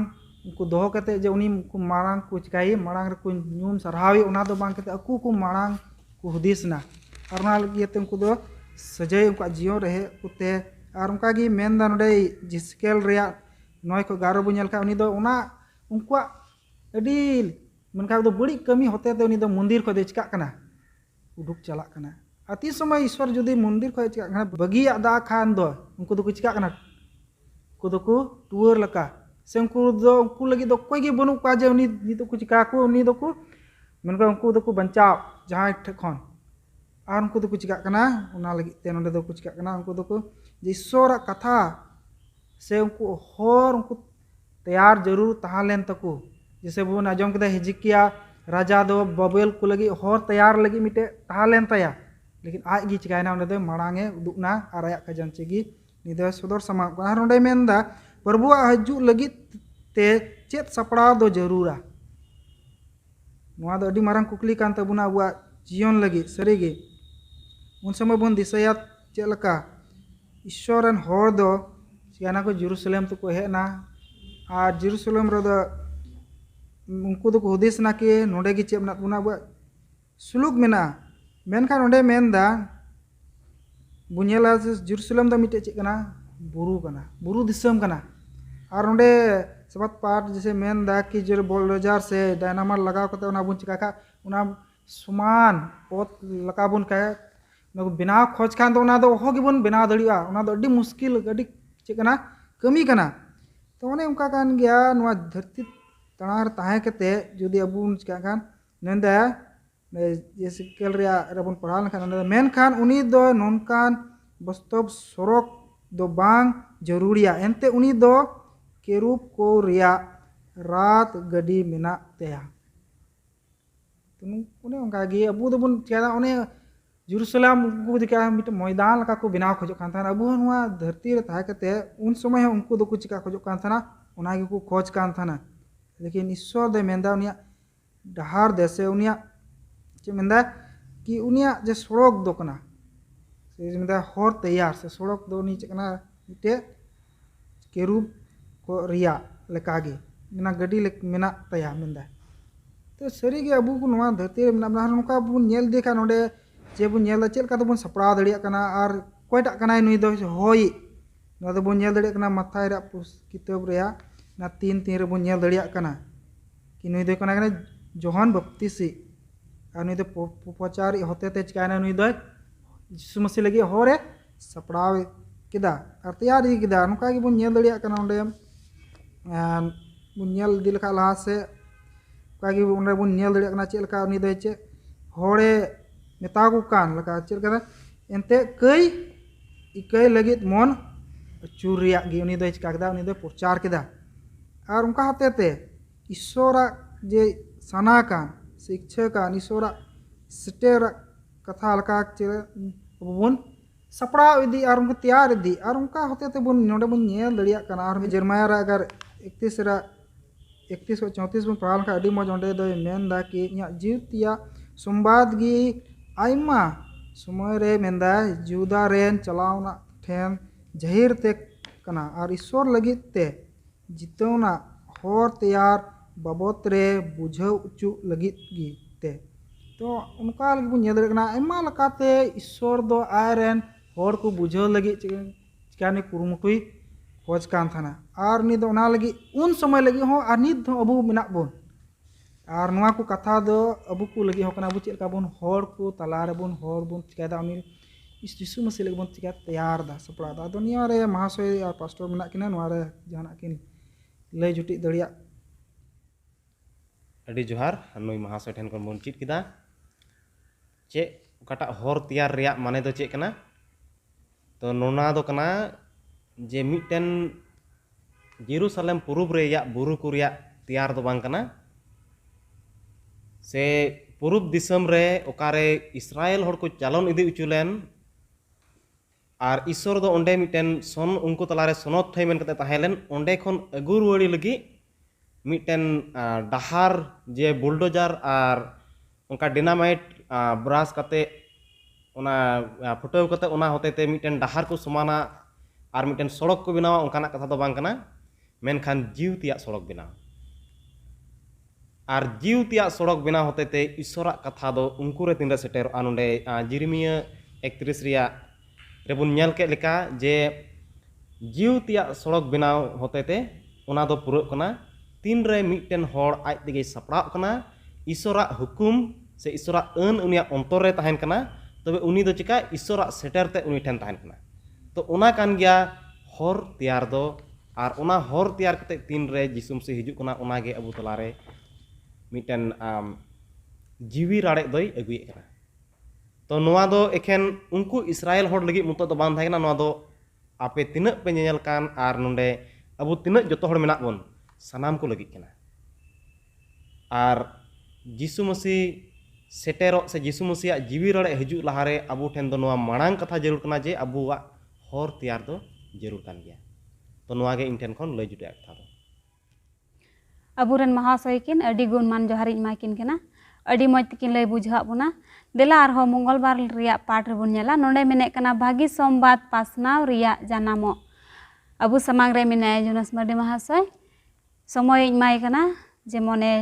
उनको दोहो कते जे उनी को मारांग को चिकाई मारांग रे को ᱧᱩᱢ सरहावी ओना दो बांग कते अकु को मारांग को हुदिसना और ना लगिते उनको दो सजय उनका जीवन रहे कुते और उनका गी मेनदा नोडे जिसकेल रिया 9 को 11 बुन नेलका उनी दो ओना उनका अडी मनका दो बड़ी कमी होते ते उनी दो मंदिर को दे चिका कना उडुक चला कना अति समय ईश्वर जुदी मंदिर को चिका कना बगी आदा खान दो उनको दो चिका कना को दो को टूर लका से उनको लगी दो कोई गे बनु का जे उनी नी तो कुछ का को उनी दो को मनका उनको दो को बंचाव जहां ठखन और उनको दो कुछ का कना उना लगी ते नोडे दो कुछ का कना उनको दो को ईश्वर कथा से उनको हर उनको तैयार जरूर तहालेन तको जैसे बुन आजम केदा हिजिकिया राजा दो बाबेल को लगी हर तैयार लगी मिटे तहालेन तया लेकिन आज गी चिकायना उन्हें दो मांगे उदुकना और आया खजांची गी निदा सदर समा और नोडे मेनदा प्रभुआ हजू लगित ते चेत सपड़ा दो जरूरा नोआ दो अडी मारंग कुकली कान तबुना अबुआ जीवन लगी सरीगे उन समय बन दिसया चेलका ईश्वरन होर दो सियाना को जेरूसलेम तो को हेना आ जेरूसलेम रे दो उनको तो हुदिस ना के नोडे गी चेप ना बुना अबुआ सुलुक मेना मेनखान नोडे मेनदा बुनियाला जेरूसलेम दा मिटे चेक कना बुरु दिसम कना और नोडे सबत पार्ट जैसे मेन दा कि जो बोलडोजर से डायनामाइट लगाव कते उना बुन चिका का उना समान पोत लका बुन का नको बिना खोज खान तो उना दो हो गिबुन बिना दड़िया उना दो अड्डी मुश्किल अड्डी चेक कना कमी कना तो उन्हें उनका कान गया नुआ धरती तनार ताहे कते जुदी अबुन चिका कान नंदा जैसे केल रिया रबुन पढ़ाल खान नंदा मेन खान उनी दो नोनकान बस्तव सड़क दो बांग जरूरिया एनते उनी दो केरूप को रिया रात गडी मेना तेया तो उन्हें उनका गे अबू दो बुन क्या उन्हें जेरूसलेम उनको दिखा मिट मैदान लगा को बिना खोजो कान था अबू नुआ धरती रे ताहे कते उन समय उनको दो कुछ का खोजो कान था उना गे को खोज कान था लेकिन ईश्वर दे मेंदा उनिया डहार देसे उनिया चे मेंदा कि उनिया जे सड़क दो कना से मेंदा होर तैयार से सड़क दो नी चकना मिटे केरूप को रिया लेकागे मेना गड्डी मेना तया मेंदा तो सरी गे अबू को नवा धरती रे मेना नोका बुन नेल देखा नोडे जे बुन नेल चेल का तो बुन सपड़ा दड़िया कना और कोयटा कना नुई दो होई नवा दो बुन नेल दड़िया कना माथा रे किताब रे ना तीन रे बुन नेल दड़िया कना कि नुई दो कना जोहान बपतिसी और नुई दो प्रचार होते ते चिकाना नुई दो यीशु मसीह लगी होरे सपड़ा किदा और तैयार किदा नोका गे बुन नेल दड़िया कना ओंडे बुन नेल दी लखा लहा से कागी उन्हें बुन नेल दड़िया कना चेल का उनी दो चे होड़े मेतागु कान लका चेल का एनते कई लगित मन चूरिया गे उनी दो चिका किदा उनी दो प्रचार किदा और उनका होते ते ईश्वरा जे सना कान शिक्षा कान ईश्वरा सेटेर कथा लका चे बुन सपड़ा इदी और उनको तैयार इदी और उनका होते ते बुन नोडे बुन नेल दड़िया कना और जर्माया रा अगर 31 और 34 में पढ़ाल का अडी मज ओंडे दो मेनदा कि इया जीवतिया संवाद गी आइमा समय रे मेनदा जुदा रेन चलावना ठेन जहिर ते कना और ईश्वर लगित ते जितौना होर तैयार बाबत रे बुझाव उचु लगित गी ते तो उनका लगी बुन नेल दड़िया कना आइमा लकाते ईश्वर दो आयरेन होर को बुझाव लगी चिकाने कुरुमुटुई खोज कान थाना और नी दो ना लगी उन समय लगी हो और नित अबू मेना बुन और नुआ को कथा दो अबू को लगी हो कना अबू चेल का बुन होर को तलार बुन होर बुन चिकादा उनी यीशु मसीह लगी बुन चिका तैयार दा सपड़ा दा दुनिया रे महाशय और पास्टर मेना किना नुआ रे जहाना किन लय जुटी दड़िया अडी जोहार नुई महाशय ठेन कोन बुन चित किदा चे ओकाटा होर तैयार रिया माने दो चे कना तो नोना दो कना जे मिटन जेरूसलेम पुरुब रे बुरु को तैयार दो बांग कना से पुरुब दिसम रे ओकारे इस्राएल होड़ को चालन इदी उचुलेन और ईश्वर दो ओंडे मिटन सन उनको तलारे सनत थई मेन कते ताहेलेन ओंडे खन अगु रुवाड़ी लगी मिटन डहार जे बुलडोजर और उनका डिनामाइट ब्रास कते उना फुटाव कते उना होतेते मिटन डहार को समाना और मिटन सड़क को बनावा उनकाना कथा दो बांग कना मेनखान जीव तिया सड़क बनाव और जीव तिया सड़क बनाव होतेते ईश्वरा कथा दो उनको रे तिनरे सेटेर आनुंडे जिरमिया 31 रिया रेबुन नेल के लेका जे जीव तिया सड़क बनाव होतेते उना दो पुरो कना तीन रे मिटन होड़ आज दिगे सपड़ाव कना ईश्वरा हुकुम से ईश्वरा अन उनिया अंतर रे तहन कना तबे उनी दो चिका ईश्वरा सेटेर ते उनी ठेन तहन कना तो उना कान गया होर तैयार दो और उना होर तैयार कते तीन रे जिसुम से हिजुक कना उना गे अबू तलारे मिटन जीवी राड़े दोई अगुए कना तो नोआ दो एखेन उनको इस्राएल होड़ लगी मुतो तो बांध थाकेना नोआ दो आपे तिना पे नेल कान और नोंडे अबू तिना जतो होड़ मेना बोन सनाम को लगी कना और जिसु मसीह सेटेरो से जिसु मसीह जीवी राड़े हिजुक लहारे अबू ठेन दो नोआ मांग कथा जरूर कना जे अबुआ होर तैयार दो ᱡᱟᱹᱨᱩᱲ ᱠᱟᱱ ᱜᱮᱭᱟ ᱛᱚ ᱱᱚᱣᱟ ᱜᱮ ᱤᱧ ᱴᱷᱮᱱ ᱠᱷᱚᱱ ᱞᱟᱹᱭ ᱡᱩᱴᱟᱹᱜ ᱠᱟᱛᱷᱟ ᱫᱚ ᱟᱵᱚᱨᱮᱱ ᱢᱟᱦᱟᱥᱚᱭ ᱠᱤᱱ ᱟᱹᱰᱤ ᱜᱩᱱᱢᱟᱱ ᱡᱚᱦᱟᱨᱤᱧ ᱮᱢᱟ ᱠᱤᱱ ᱠᱟᱱᱟ ᱟᱹᱰᱤ ᱢᱚᱡᱽ ᱛᱮᱠᱤᱱ ᱞᱟᱹᱭ ᱵᱩᱡᱷᱟᱹᱣᱟᱜ ᱵᱚᱱᱟ ᱫᱮᱞᱟ ᱟᱨᱦᱚᱸ ᱢᱚᱝᱜᱚᱞᱵᱟᱨ ᱨᱮᱭᱟᱜ ᱯᱟठ ᱨᱮᱵᱚᱱ ᱧᱮᱞᱟ ᱱᱚᱰᱮ ᱢᱮᱱᱮᱜ ᱠᱟᱱᱟ ᱵᱷᱟᱹᱜᱤ ᱥᱚᱢᱵᱟᱫ ᱯᱟᱥᱱᱟᱣ ᱨᱮᱭᱟᱜ ᱡᱟᱱᱟᱢᱚᱜ ᱟᱵᱚ ᱥᱟᱢᱟᱝ ᱨᱮ ᱢᱮᱱᱟᱭᱟ ᱡᱳᱱᱟᱥ ᱢᱟᱨᱰᱤ ᱢᱟᱦᱟᱥᱚᱭ ᱥᱚᱢᱚᱭ ᱮᱢᱟᱭ ᱠᱟᱱᱟ ᱡᱮᱢᱚᱱᱮ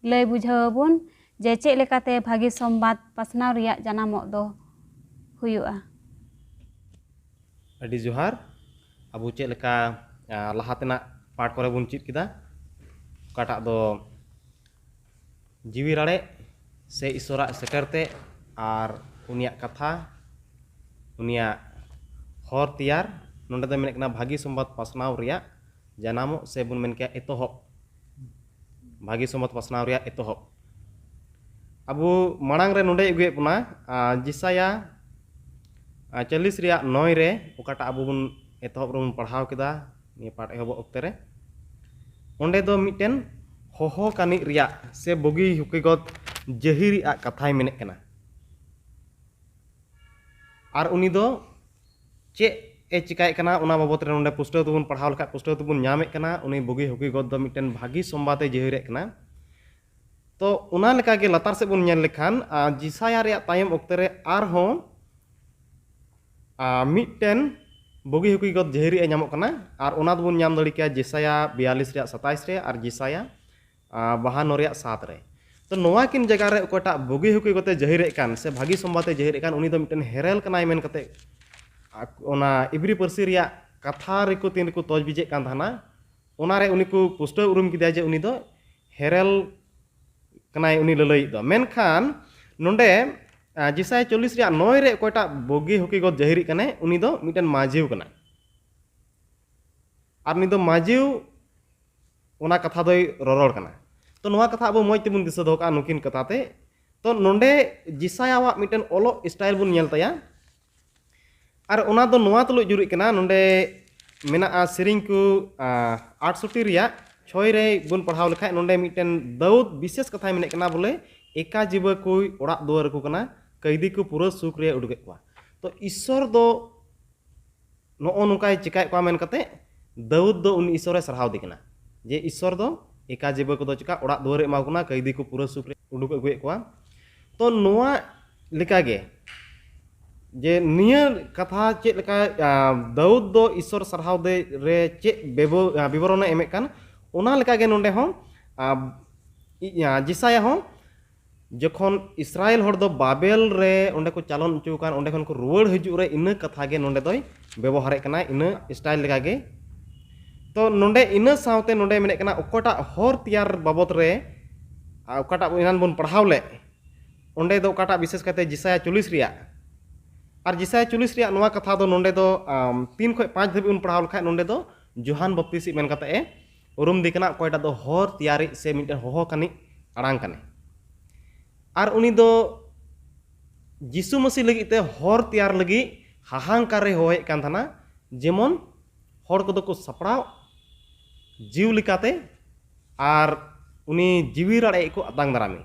ᱞᱟᱹᱭ ᱵᱩᱡᱷᱟᱹᱣ ᱟᱵᱚᱱ ᱡᱮ ᱪᱮᱫ ᱞᱮᱠᱟᱛᱮ ᱵᱷᱟᱹᱜᱤ ᱥᱚᱢᱵᱟᱫ ᱯᱟᱥᱱᱟᱣ ᱨᱮᱭᱟᱜ ᱡᱟᱱᱟᱢᱚᱜ ᱫᱚ ᱦᱩᱭᱩᱜᱼᱟ ᱟᱹᱰᱤ ᱡᱚᱦᱟᱨ ᱟᱵᱚ ᱪᱮᱫ ᱞᱮᱠᱟ ᱞᱟᱦᱟ ᱛᱮᱱᱟᱜ ᱯᱟठ ᱠᱚᱨᱮ ᱵᱚᱱ ᱪᱮᱫ ᱠᱮᱫᱟ ᱚᱠᱟᱴᱟᱜ ᱫᱚ ᱡᱤᱣᱤ ᱨᱟᱲᱮᱡ ᱥᱮ ᱤᱥᱥᱚᱨᱟᱜ ᱥᱮᱴᱮᱨᱛᱮ ᱟᱨ ᱩᱱᱤᱭᱟᱜ ᱠᱟᱛᱷᱟ ᱩᱱᱤᱭᱟᱜ ᱦᱚᱨ ᱛᱮᱭᱟर ᱱᱚᱰᱮ ᱫᱚ ᱢᱮᱱᱮᱜ ᱠᱟᱱᱟ ᱵᱷᱟᱹᱜᱤ ᱥᱚᱢᱵᱟᱫ ᱯᱟᱥᱱᱟᱣ ᱨᱮᱭᱟᱜ ᱡᱟᱱᱟᱢᱚᱜ ᱥᱮ ᱵᱚᱱ ᱢᱮᱱ ᱠᱮᱭᱟ ᱮᱛᱚᱦᱚᱵ ᱵᱷᱟᱹᱜᱤ ᱥᱚᱢᱵᱟᱫ ᱯᱟᱥᱱᱟᱣ ᱨᱮᱭᱟᱜ ᱮᱛᱚᱦᱚᱵ ᱟᱵᱚ ᱢᱟᱲᱟᱝ ᱨᱮ ᱱᱚᱰᱮ ᱟᱹᱜᱩᱭᱮᱫ ᱵᱚᱱᱟ ᱡᱮᱥᱟᱭᱟ 40 ᱨᱮᱭᱟᱜ 9 ᱨᱮ ᱚᱠᱟᱴᱟᱜ ᱟᱵᱚ ᱵᱚᱱ ᱮᱛᱚᱦᱚᱵ ᱨᱮᱵᱚᱱ ᱯᱟᱲᱦᱟᱣ ᱠᱮᱫᱟ ᱱᱤᱭᱟᱹ ᱯᱟঠ ᱮᱦᱚᱵᱚᱜ ᱚᱠᱛᱮ ᱨᱮ ᱚᱸᱰᱮ ᱫᱚ ᱢᱤᱫᱴᱮᱱ ᱦᱚᱦᱚ ᱠᱟᱹᱱᱤ ᱨᱮᱭᱟᱜ ᱥᱮ ᱵᱩᱜᱤ ᱦᱩᱠᱤᱜᱚᱛ ᱡᱟᱹᱦᱤᱨᱤᱭᱟᱜ ᱠᱟᱛᱷᱟᱭ ᱢᱮᱱᱮᱜ ᱠᱟᱱᱟ ᱟᱨ ᱩᱱᱤ ᱫᱚ ᱪᱮᱫ ᱮ ᱪᱤᱠᱟᱭᱮᱫ ᱠᱟᱱᱟ ᱚᱱᱟ ᱵᱟᱵᱚᱫ ᱨᱮ ᱱᱚᱰᱮ ᱯᱩᱥᱴᱟᱹᱣ ᱛᱮᱵᱚᱱ ᱯᱟᱲᱦᱟᱣ ᱞᱮᱠᱷᱟᱡ ᱯᱩᱥᱴᱟᱹᱣ ᱛᱮᱵᱚᱱ ᱧᱟᱢᱮᱫ ᱠᱟᱱᱟ ᱩᱱᱤ ᱵᱩᱜᱤ ᱦᱩᱠᱤᱜᱚᱛ ᱫᱚ ᱢᱤᱫᱴᱮᱱ ᱵᱷᱟᱹᱜᱤ ᱥᱚᱢᱵᱟᱫ ᱮ ᱡᱟᱹᱦᱤᱨᱮᱫ ᱠᱟᱱᱟ ᱛᱚ ᱚᱱᱟ ᱞᱮᱠᱟᱜᱮ ᱞᱟᱛᱟᱨ ᱥᱮᱫ ᱵᱚᱱ ᱧᱮᱞ ᱞᱮᱠᱷᱟᱱ ᱡᱮᱥᱟᱭᱟ ᱨᱮᱭᱟᱜ ᱛᱟᱭᱚᱢ ᱚᱠᱛᱮ ᱨᱮ ᱟᱨᱦᱚᱸ ᱢᱤᱫᱴᱮᱱ ᱵᱩᱜᱤ ᱦᱩᱠᱤᱜᱚᱛ ᱡᱟᱹᱦᱤᱨᱤ ᱮ ᱧᱟᱢᱚᱜ ᱠᱟᱱᱟ ᱟᱨ ᱚᱱᱟ ᱫᱚᱵᱚᱱ ᱧᱟᱢ ᱫᱟᱲᱮ ᱠᱮᱭᱟ ᱡᱮᱥᱟᱭᱟ 42 ᱨᱮᱭᱟᱜ 27 ᱨᱮ ᱟᱨ ᱡᱮᱥᱟᱭᱟ 52 ᱨᱮᱭᱟᱜ 7 ᱨᱮ तो नोवा किन जगह रे ओकटा बुगी हुकी गते जहिरे कान से भागी संबाते जहिरे कान उनी दो मिटन हेरेल कनाय मेन कते ओना इब्री परसी रिया कथा रे को तीन को तोज बिजे कान थाना ओना रे उनी को पुष्ट उरुम किदा जे उनी दो हेरेल कनाय उनी ललई दो मेनखान नोंडे जिसाय 40 रिया 9 रे ओकटा बुगी हुकी गत जहिरि कने उनी दो मिटन माजिव कना आर उनी दो माजिव ओना कथा दोय ररड़ कना तो नोवा कथा अब मज तेबुन दिसा दोका नुकिन कथाते तो नोंडे जिसायावा मिटन ओलो स्टाइल बुन नेल तया आर ओना दो नोवा तुलु जुरि कना नोंडे मेना सेरिंग को 68 रिया 6 रे बुन पढ़ाव लेखाय नोंडे मिटन दाऊद विशेष कथा मेने कना बोले एका जीव को ओड़ा दुआर को कना कैदी को पूरा सुख रे उडुगे को तो ईश्वर दो नो नुकाय चिकाय को मेन कते दाऊद दो उन ईश्वर सरहाव दिकना जे ईश्वर दो एका जीव को चिका ओड़ा दुआर एमा कोना कैदी को पूरा सुख रे उडुग अगुए को तो नोवा लेकागे जे निया कथा चे लेका दाऊद दो ईश्वर सरहाव दे रे चे विवरण एमे कान ओना लेकागे नोंडे हो जिसाया हो जखन इस्राएल हर दो बाबेल रे ओंडे को चालन उचु कान ओंडे खन को रुवाड़ हजु रे इन कथा गे नोंडे दोय व्यवहारे कना इन स्टाइल लेकागे तो नोंडे इन सावते नोंडे मेने कना ओकटा हर तैयार बाबत रे ओकटा इनान बन पढ़ाव ले ओंडे दो ओकटा विशेष करते जिसाया 40 रिया और जिसाया 40 रिया नोवा कथा दो नोंडे दो 3 खय 5 धबि उन पढ़ाव लखाय नोंडे दो जोहान बप्तिसी मेन कते ए उरुम दिकना ओकटा दो हर तैयारी से मिटे होहो कनी अड़ांग कने और उनी दो जिसु मसीह लगी ते हर तैयार लगी हाहांकार रे होय कान थाना जेमन हर को दो को सपड़ाव जीव लिकाते और उनी जीवी राड़े को अतांग दारामी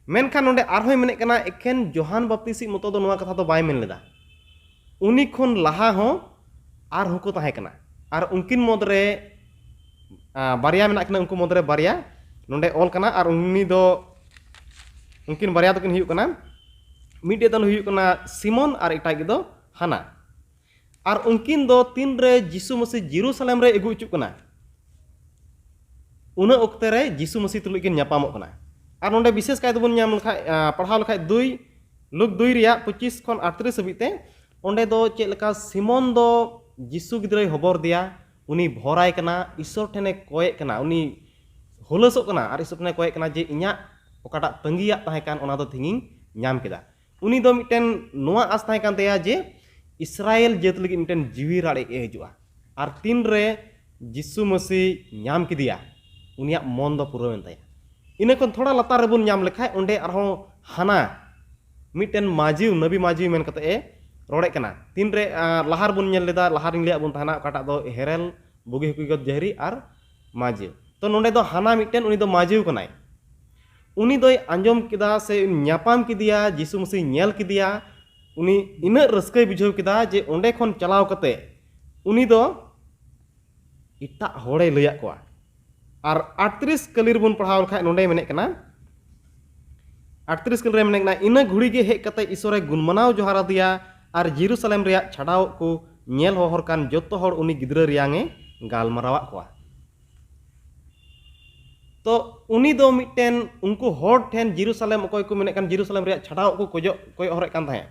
मेनखान नोंडे आरहोय मेने कना एखेन जोहान बप्तिसी मतो दो नोवा कथा दो बाय मेन लेदा उनी खन लाहा हो आर होको ताहे कना और उनकिन मदरे बारिया मेना कना उनको मदरे बारिया नोंडे ऑल कना और उनी दो उनकिन बारिया दो किन हुयु कना मिडे दो हुयु कना सिमोन और एटागी दो हाना और उनकिन दो तीन रे जिसु मसीह जेरूशलेम रे एगु उचु कना उन ओक्ते रे जिसु मसीह तुलु किन न्यापामो कना और नोंडे विशेष काय दोबन ᱧᱟᱢ लखाय पढ़ाव लखाय 2 लुक 2 रिया 25 खन 38 हबिते ओंडे दो चेक लका सिमोन दो जिसु गिद्रय हबर दिया उनी भराय कना ईश्वर ठेने कोय कना उनी हुलसो कना और ईश्वर ठेने कोय कना जे इnya ओकाटा तंगिया ताहे कान ओना दो थिंगिं ᱧाम केदा उनी दो मिटन नोआ आस ताहे कान तया जे इस्राएल जेत लगी मिटन जीवी राड़े ए हजुआ और तीन रे जिसु मसीह ᱧाम किदिया उनिया मन दो पुरो मेन तया इन को थोड़ा लतार रेबुन ᱧाम लेखाय ओंडे आरहो हाना मिटन माजिव नबी माजिव मेन कते ए रोड़े कना तीन रे लहार बुन नेल लेदा लहार लिया बुन थाना काटा दो हेरेल बुगी हुकीगत जहरी और माजिव तो नोंडे दो हाना मिटन उनी दो माजिव कनाय उनी दोय आंजम किदा से ᱧᱟᱯᱟᱢ किदिया जिसु मसीह नेल किदिया उनी इन रस्कय बुझाव किदा जे ओंडे खन चलाव कते ᱩᱱᱤ ᱫᱚ ᱮᱴᱟᱜ ᱦᱚᱲᱮ ᱞᱟᱹᱭᱟᱫ ᱠᱚᱣᱟ ᱟᱨ 38 ᱠᱟᱹᱞᱤ ᱨᱮᱵᱚᱱ ᱯᱟᱲᱦᱟᱣ ᱞᱮᱠᱷᱟᱡ ᱱᱚᱰᱮ ᱢᱮᱱᱮᱜ ᱠᱟᱱᱟ 38 ᱠᱟᱹᱞᱤ ᱨᱮ ᱢᱮᱱᱮᱜ ᱠᱟᱱᱟ ᱤᱱᱟᱹ ᱜᱷᱩᱲᱤ ᱜᱮ ᱦᱮᱡ ᱠᱟᱛᱮ ᱤᱥᱚᱨᱮ ᱜᱩᱱᱢᱟᱱᱟᱣ ᱡᱚᱦᱟᱨ ᱟᱫᱮᱭᱟ ᱟᱨ जेरूसलेम ᱨᱮᱭᱟᱜ ᱪᱷᱟᱰᱟᱣ ᱠᱚ ᱧᱮᱞ ᱦᱚᱦᱚᱨ ᱠᱟᱱ ᱡᱚᱛᱚ ᱦᱚᱲ ᱩᱱᱤ ᱜᱤᱫᱽᱨᱟᱹ ᱨᱮᱭᱟᱝᱮ ᱜᱟᱞᱢᱟᱨᱟᱣᱟᱫ ᱠᱚᱣᱟ तो उनी दो मिट्टेन उनको हॉर ठेन जेरूसलेम अकोय को मेने कान जेरूसलेम रे छाड़ाव को कोय हॉरे कान थाहे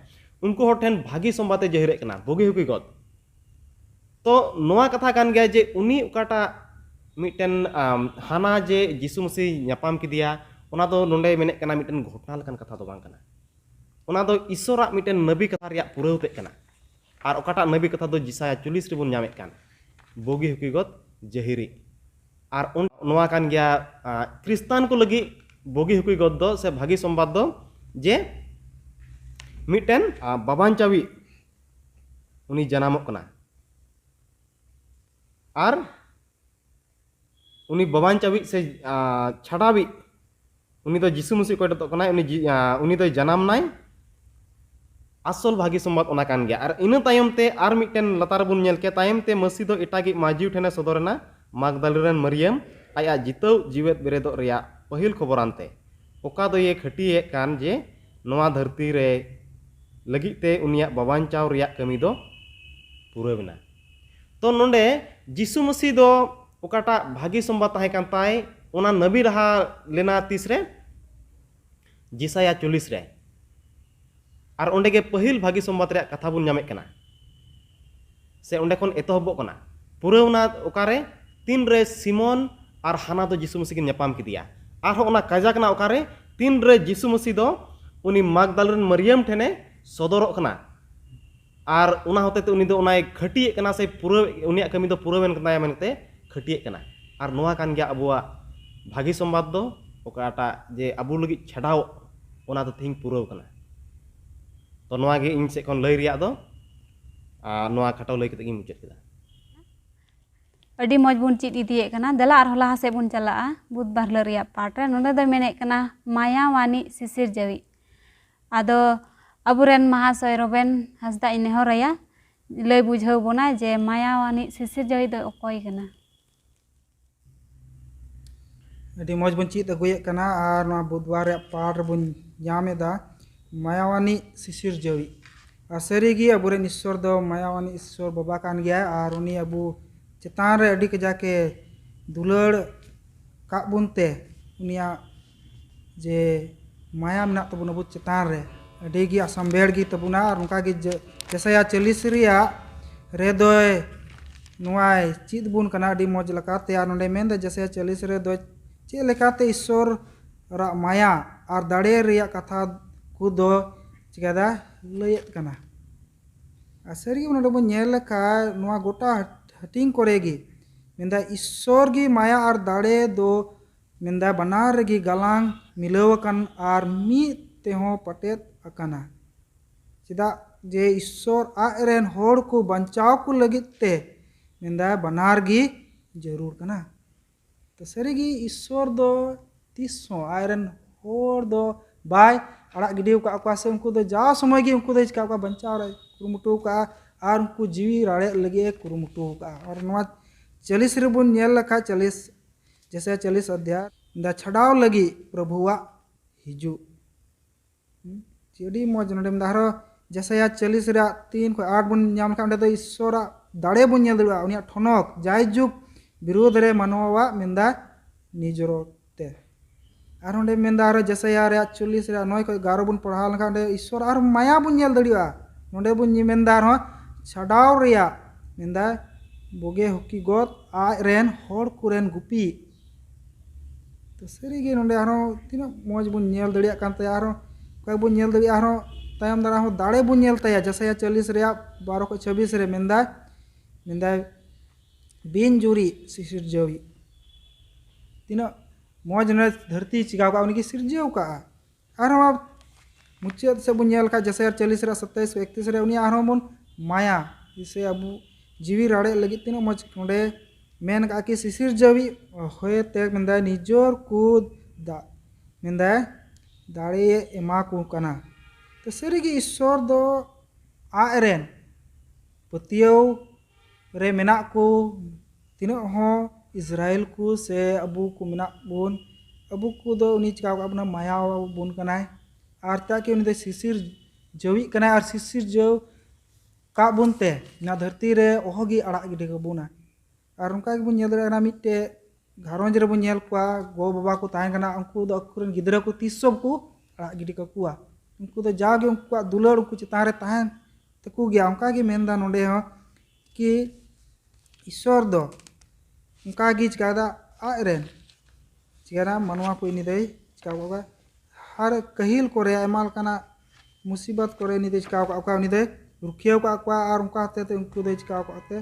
उनको हॉर ठेन भागी संबाते जहिरे कना बोगी हुकी गद तो नोआ कथा कान गया जे उनी उकाटा मिट्टेन हाना जे यीशु मसीह न्यापाम किदिया ओना दो नोंडे मेने काना मिट्टेन घटना लकान कथा दो बांग काना ओना दो ईश्वरा मिट्टेन नबी कथा रिया पुरौते काना आर ओकाटा नबी कथा दो जिसाया 40 रिबुन न्यामेत कान बोगी हुकी गद जहिरी और नोआ कान गया क्रिस्तान को लगी बोगी हुकुई गद दो से भागी संबाद दो जे मिट्टेन बाबांचावी उनी जनामोग कना और उनी बाबांचावी से छाड़ावी उनी तो यीशु मसीह को तो कना उनी तो जनाम नाय आसल भागी संबाद ओना कान गया और इन तायम ते आर मिट्टेन लतार बुन नेल के तायम ते मसीह दो एटागी माजिव ठेने सदरना मागदालिरेन मरियम आया जितव जीवेत बेरेदो रिया पहिल खबरानते ओका दो ये खटिए कान जे नोआ धरती रे लगिते उनिया बाबांचाव रिया कमी दो पूरा बिना तो नोंडे यीशु मसीह दो ओकाटा भागी संबाद ताहे कान ताय ओना नबी रहा लेना तीसरे जिसाया 40 रे और ओंडे के पहिल भागी संबाद रे कथा बुन ᱧᱟᱢᱮ कना से ओंडे खन एतहबो कना पूरा ओना ओकारे तीन रे सिमोन और हाना दो यीशु मसीह के न्यापाम किदिया और ओना काजा कना ओकारे तीन रे यीशु मसीह दो उनी मागदालिरेन मरियम ठेने सदरक कना और ओना होते ते उनी दो ओनाय खटिए कना से पूरा उनिया कमी दो पूरा बेन कना मेनते खटिए कना और नोआ कान गया अबुआ भागी संबाद दो ओकाटा जे अबु लगी छाड़ाव ओना दो थिंग पूरा कना तो नोआ गे इन से खन लई रिया दो नोआ खटाव लई कते गी मुचाद केदा अड़ी मज बुन चित इदिए कना दला आर होला से बुन चला बुधबार ल रिया पाठ रे नोंडे दो मेने कना मायावानी सिसिर जवी आदो अबुरेन महाशय रोबेन हसदा इने होरया लय बुझाव बोना जे मायावानी सिसिर जवी दो अकोय कना अड़ी मज बुन चित अगुये कना आर नोआ बुधवार रे पाठ रे बुन ᱧᱟᱢᱮᱫᱟ मायावानी सिसिर जवी और सरीगी अबुरेन ईश्वर दो मायावानी ईश्वर बाबा कान गया और उनी अबु चेतान रे अड़ी जाके दुलड़ का बुनते उनिया जे माया मेना तबुन अबु चेतान रे अड़ी गी असंबेड़ गी तबुना और उनका गी जैसा 40 रिया रे दोय नोआय चित बुन कना अड़ी मौज लकाते और नोंडे मेन जैसे 40 रे दो चे लेकाते ईश्वर रा माया और दाड़े रिया कथा कुदो चिकादा लयत कना सरी नोंडे बन नेल लेखा नोआ गोटा हटिंग करेगी मेंदा ईश्वर की माया और दाड़े दो मेंदा बनार की गलांग मिलवकन और मी तेहो पटेत अकना चिदा जे ईश्वर आरेन होड़ को बंचाव को लगिते मेंदा बनार की जरूर कना तो सरीगी ईश्वर दो तीसो आरेन होड़ दो बाय अड़ा गिडिव का से उनको दो जा समय की उनको दो का बंचाव रे कुरुमुटु का और उनको जीवी राड़े लगे कुरुमुटु का और नवा 40 रे बुन नेल लखा 40 जैसे 40 अध्याय दा छड़ाव लगी प्रभुआ हिजु चेडी मज नडे दारो जैसे 40 रे 3 को 8 बुन नाम का दो ईश्वरा दाड़े बुन नेल दड़ा उनिया ठनक जाय जुग विरोध रे मनवा मेंदा निजरोते और ओंडे मेंदा आरो जैसे 40 रे 9 को 11 बुन पढ़ा लखा ईश्वर और माया बुन नेल दड़िया नोंडे बुन मेंदा हो छाड़ाव रिया मेंदा बोगे हुकी गोद आरेन होड़ कुरेन गुपी तो सरीगे नोंडे आरो तीना मौज बुन नेल दड़िया कानते आरो कय बुन नेल दड़िया आरो तायम दारा हो दाड़े बुन नेल तया जैसे 40 रे 12 को 26 रे मेंदा बिन जुरी सिसिर जवी तीना मौज ने धरती चिगाव का उनकी सिरजेव का आरो मुचाद से बुन नेल का जैसे 40 रे 27 31 रे उनी आरो बुन माया इसे अब जीवी राड़े लगी तीन मज नोंडे मेन का कि सिसिर जवी होए ते मेंदा निजोर कूद दा मेंदा दाड़े एमा को कना तो सरीगी ईश्वर दो आरेन पतियो रे मेना को तीना हो इजराइल को से अबू को मेना बुन अबू को दो उनी चिका अपना माया बुन कनाय आर ताकि उनी दे सिसिर जवी कनाय आर सिसिर जव का बुनते ना धरती रे ओहगी अड़ा गिडे को बुना आर उनका के बुन नेल रे ना मिटे घारोंज रे बुन नेल कुआ गो बाबा को ताहे कना उनको दो अकुरन गिदरा को तीसब को अड़ा गिडे को कुआ उनको दो जागे उनको दुलड़ उनको चितान रे ताहे तकू गया उनका के मेनदा नोडे हो कि ईश्वर दो उनका गी चिकादा आरेन चिकाना मनवा को इनी दे चिका को हर कहिल करे एमाल कना मुसीबत करे इनी दे चिका को उनी दे रुखिया को आर उनका ते उनको दे चिका को ते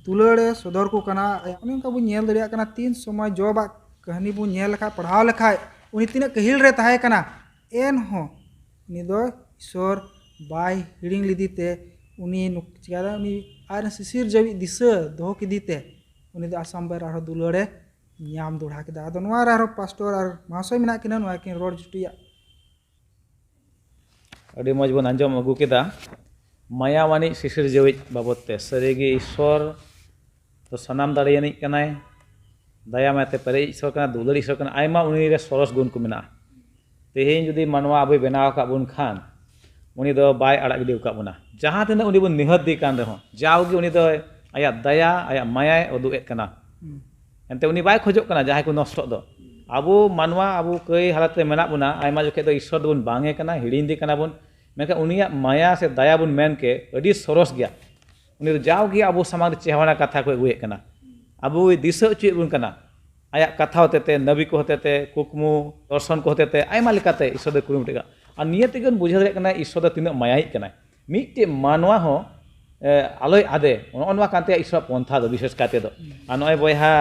दुलड़े सदर को कना उनका बु नेल दरिया कना तीन समय जॉब कहानी बु नेल लखा पढ़ाव लखा उनी तीना कहिल रे ताहे कना एन हो उनी दो ईश्वर बाय हिडिंग लिदीते उनी चिकादा उनी आर सिसिर जवी दिशा दो किदीते उनी दो आसाम बेर आरो दुलड़े ᱧᱟᱢ ᱫᱚᱲᱦᱟ ᱠᱮᱫᱟ ᱟᱫᱚ ᱱᱚᱣᱟ ᱨᱮ ᱟᱨᱚ ᱯᱟᱥᱴᱚᱨ ᱟᱨ ᱢᱟᱦᱟᱥᱚᱭ ᱢᱮᱱᱟᱜ ᱠᱤᱱᱟ ᱱᱚᱣᱟ ᱠᱤᱱ ᱨᱚᱲ ᱡᱩᱴᱩᱭᱟ ᱟᱹᱰᱤ ᱢᱚᱡᱽ ᱵᱚᱱ ᱟᱸᱡᱚᱢ ᱟᱹᱜᱩ ᱠᱮᱫᱟ ᱢᱟᱭᱟᱣᱟᱱᱤᱡ ᱥᱤᱥᱤᱨ ᱡᱟᱹᱣᱤᱡ ᱵᱟᱵᱚᱫ ᱛᱮ ᱥᱟᱹᱨᱤᱜᱮ ᱤᱥᱥᱚᱨ ᱫᱚ ᱥᱟᱱᱟᱢ ᱫᱟᱲᱮᱭᱟᱱᱤᱡ ᱠᱟᱱᱟᱭ ᱫᱟᱭᱟ ᱢᱟᱭᱟᱛᱮ ᱯᱮᱨᱮᱡ ᱤᱥᱥᱚᱨ ᱠᱟᱱᱟ ᱫᱩᱞᱟᱹᱲ ᱤᱥᱥᱚᱨ ᱠᱟᱱᱟ ᱟᱭᱢᱟ ᱩᱱᱤ ᱨᱮ ᱥᱚᱨᱚᱥ ᱜᱩᱱ ᱠᱚ ᱢᱮᱱᱟᱜᱼᱟ ᱛᱮᱦᱮᱧ ᱡᱩᱫᱤ ᱢᱟᱱᱣᱟ ᱟᱵᱚᱭ ᱵᱮᱱᱟᱣ ᱟᱠᱟᱫ ᱵᱚᱱ ᱠᱷᱟᱱ उनी दो बाय अड़ाग गिडी उका बना जहाँ तीन उनी बन निहत दी कान रहो जाओगे उनी दो आया दया आया माया उदुएत कना एंते उनी बाय खोजोग कना जहाँ को नष्ट दो आबो मानवा आबो कई हालत रे मेना बुना आयमा जोखे दो ईश्वर दो बन बांगे कना हिड़िन दी कना बन मेनका उनिया माया से दया बन मेन के अडी सरस गया उनी दो जाओगे आबो समाज चेहवाना कथा को उएत कना आबो दिशा उचुएत बन कना आया कथा होते ते नबी को होते ते कुकमु दर्शन को होते ते आयमा लेकाते ईश्वर दो कुरुमुटेगा और निये तेगन बुझा दाड़े कना ईश्वर दो तीना मायाई कना मिट्टे मानवा हो आलोय आदे नवा कांते ईश्वर पंथा दो विशेष काते दो आ नय बयहा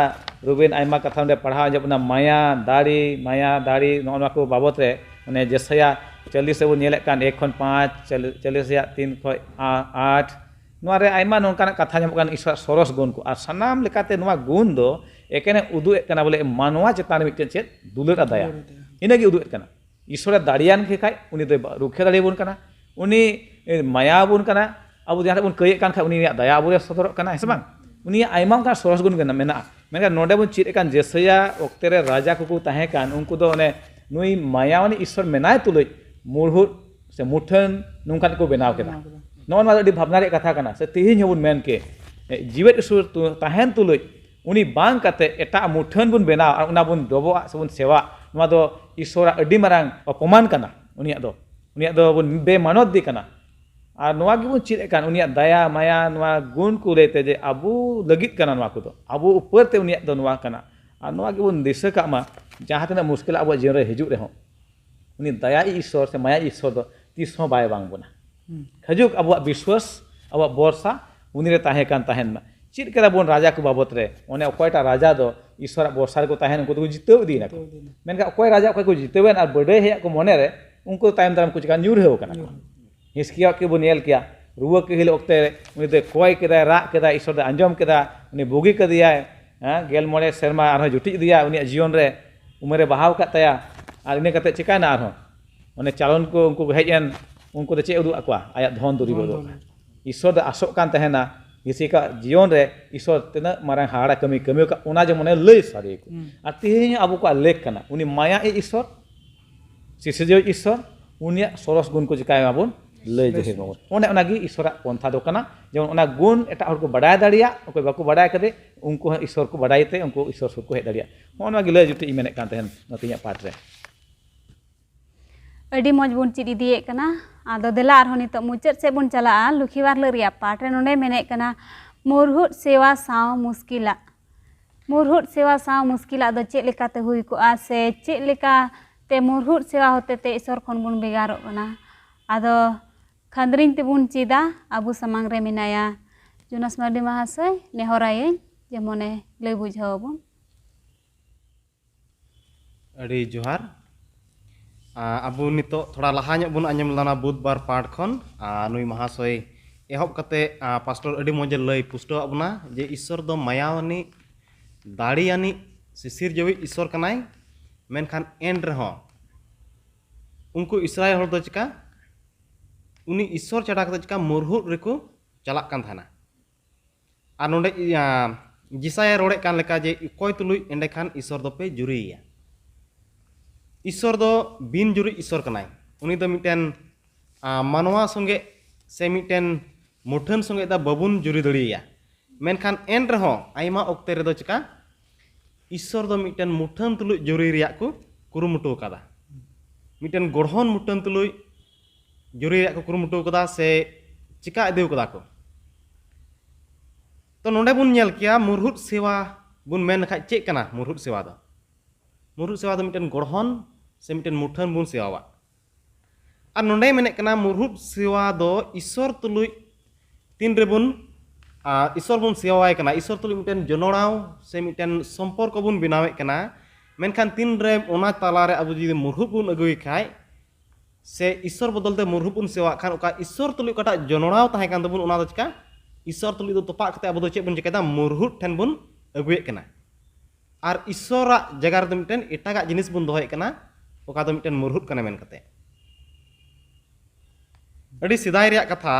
रुबेन आयमा कथा ने पढ़ा जबना माया दाड़ी नवा को बाबत रे माने जेसया 40 से बो नेले कान 1 खन 5 40 या 3 खन 8 नवा रे आयमा नोंकाना कथा जम कान ईश्वर सरस गुण को और सनाम लेकाते नवा गुण दो एकेने उदुएत कना बोले मानवा चेतान मिट्टे चेत दुलर दया इनेगे उदुएत कना ईश्वर दाड़ियान के खाय उनी दो रुखे दाड़े बन कना उनी माया बन कना अब जहाँ बन कई कान खाय उनी दया अब सदर कना है बांग उनी आयमा का सरस गुण कना मेना मेनका नोडे बन चेद कान जेसया वक्ते रे राजा को ताहे कान उनको दो ने नुई मायावानी ईश्वर मेनाय तुलुय मुरहुत से मुठन नुंकान को बनाव केदा नोन मा भावना रे कथा कना से तिहिन हबुन मेन के जीवित ईश्वर ताहेन तुलुय उनी बांग काते एटा मुठन बन बनाव और उना बन डबोआ सबन सेवा नवा दो ईश्वर अडी मारांग अपमान कना उनिया दो बन बेमानत दी कना और नवा गिबुन चिद कान उनिया दया माया नवा गुण को लेते जे आबू लगित कना नवा को दो आबू ऊपर ते उनिया दो नवा कना और नवा गिबुन दिशा का मा जहाँ तना मुश्किल अब जीवन रे हिजुग रहो उनी दया ईश्वर से माया ईश्वर दो तीस हो बाय बांग बना खजुक अब विश्वास अब बर्षा उनी रे ताहे कान ताहेन मा चिद करा बोन राजा को बाबत रे ओने अकयटा राजा दो ईश्वर बर्षा को ताहेन उनको तो जितेव दी ना मेनका अकय राजा अकय को जितेवन और बड़े हे को मने रे उनको टाइम दाम कुछ का न्यूर हेव कना हिसकिया के बो नेल किया रुवा के हिल ओक्ते उनी दे कोय केदा रा केदा ईश्वर दे अंजम केदा उनी बुगी कदिया गेल मोड़े सेरमा आरो जुटी दिया उनी जीवन रे उमरे बहाव का तया और इने कते चिकाना आरो माने चालन को उनको हेजन उनको दे चे उदु अकवा आया धन दुरी बदो ईश्वर दे आसोक कान तहेना इसी का जीवन रे ईश्वर तना मारांग हाड़ा कमी का उना जे मने लई सारी को आ तेहेन अबो को लेख कना उनी माया ईश्वर सिसजो ईश्वर उनिया सरस गुण को जिकाय माबोन लई जे माबोन ओने ओनागी ईश्वर पंथा दो कना जेमन ओना गुण एटा हर को बडाय दाड़िया ओको बाको बडाय कदे उनको ईश्वर को बडायते उनको ईश्वर सुर को हे दाड़िया ओनागी लई जुटी मेने कान तहेन नतिया पाठ रे अडी मज बन चिद इदिए कना आदो देला आरो नितो मुचाद से बन चला लुखीवार लरिया पाठ रे नोंडे मेने कना मुरहुत सेवा साव मुश्किला मुरहुत सेवा साव मुश्किला दो चेद लेकाते हुई को आ से चेद लेका ते मुरहुत सेवा होते ते ईश्वर खन बन बेगारो कना आदो खंदरिंग ते बन चिदा आबू समांग रे मेनाया जुनस मार्डी महाशय नेहराय जेमने लई बुझाव बन अड़ी जोहार आबू नितो थोड़ा लहा बन आंजम लाना बुधबार पाठ खन नुई महाशय एहब कते पास्टर अड़ी मजे लई पुष्टो अबना जे ईश्वर दो मायावानी दाड़ियानी सिसिर जवी ईश्वर कनाय मेनखान एंड रहो उनको इसराइल हर दो चिका उनी ईश्वर चढ़ा कते चिका मुरहुत रेको चलाक कान थाना Ar nonde jisaya rode kan leka je koi tului ende kan isor do pe juri ya. Isor do bin juri isor kanai. Uni do miten manwa songe se miten muthan songe da babun juri dali ya. Menkan en reho aima okte redo chika isor do miten muthan tului juri riak ku kurumutu kada. Miten gorhon muthan tului juri riak ku kurumutu kada se chika ideu kada ko. तो नोंडे बुन nail किया मुरहुत सेवा बुन main खा check कना मुरहुत सेवा दो mitten Garhan से मिटन मुठन बुन सेवा और नोंडे मेने कना मुरहुत सेवा दो ईश्वर तुलुई तीन रे बुन ईश्वर बुन सेवाय कना ईश्वर तुलुई मिटन जनोड़ाव से मिटन संपर्क बुन बनावे कना मेनखान तीन रे ओना तालारे अब जुदी मुरहुत बुन अगुई खाय से ईश्वर बदलते मुरहुत बुन सेवा खान ओका ईश्वर तुलुई कटा जनोड़ाव ताहे कान दबुन ओना दो चिका ईश्वर तुलुई दो तोपा कते अब दो चेक बुन चिकादा मुरहुत ठेन बुन अगुए कना और ईश्वरा जगह रे मिटन एटागा जिनिस बुन दोहय कना ओका दो मिटन मुरहुत कना मेन कते अडी सिदाय रिया कथा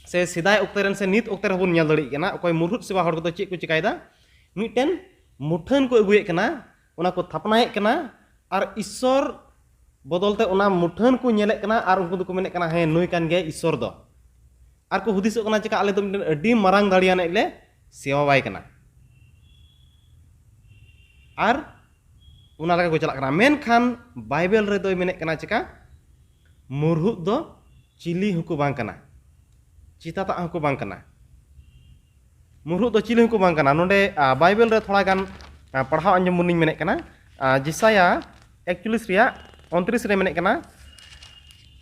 से सिदाय ओक्तेरन से नित ओक्तेर बुन नेल दड़ी कना ओकय मुरहुत सेवा हर को चेक को चिकायदा मिटन मुठन को अगुए कना ओना को थापनाय कना और ईश्वर बदलते ओना मुठन को नेले कना और उनको दो को मेने कना हे नुई कान गे ईश्वर दो और को हुदिसो कना चिका आले दो मिटन अडी मारांग दाड़ियान ले सेवा बाय कना और उना लगा को चला कना मेनखान बाइबल रे दो मेने कना चिका मुरहुत दो चिली हुकु बांग कना चिताता हुकु बांग कना मुरहुत दो चिली हुकु बांग कना नोंडे बाइबल रे थोड़ा गान पढ़ाव अंजम मुनिन मेने कना जिसाया 41 रिया 29 रे मेने कना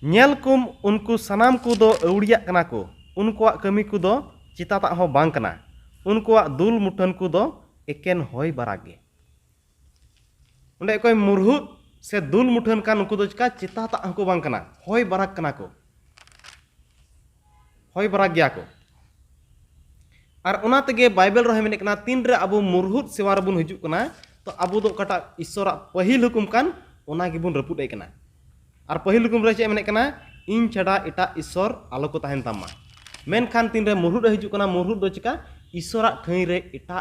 नेल कुम उनको सनाम को दो अउड़िया कना को उनको कमी को दो चिताता हो बांग कना उनको दुल मुठन को दो एकेन होय बरागे उन्हें कोई मुरहुत से दुल मुठन का उनको दो चिका चिताता हमको बांग कना होय बराग कना को होय बराग गया को और उना तगे बाइबल रहे मेने कना तीन रे अबो मुरहुत सेवा रे बुन हिजु कना तो अबो दो कटा ईश्वरा पहिल हुकुम कान ओना गे बुन रपुट कना और पहिल हुकुम रे चे मेने कना इन छड़ा एटा ईश्वर आलो को ताहेन तामा मेनखान तीन रे मुरहुत हिजु कना मुरहुत दो चिका ईश्वरा ठई रे एटा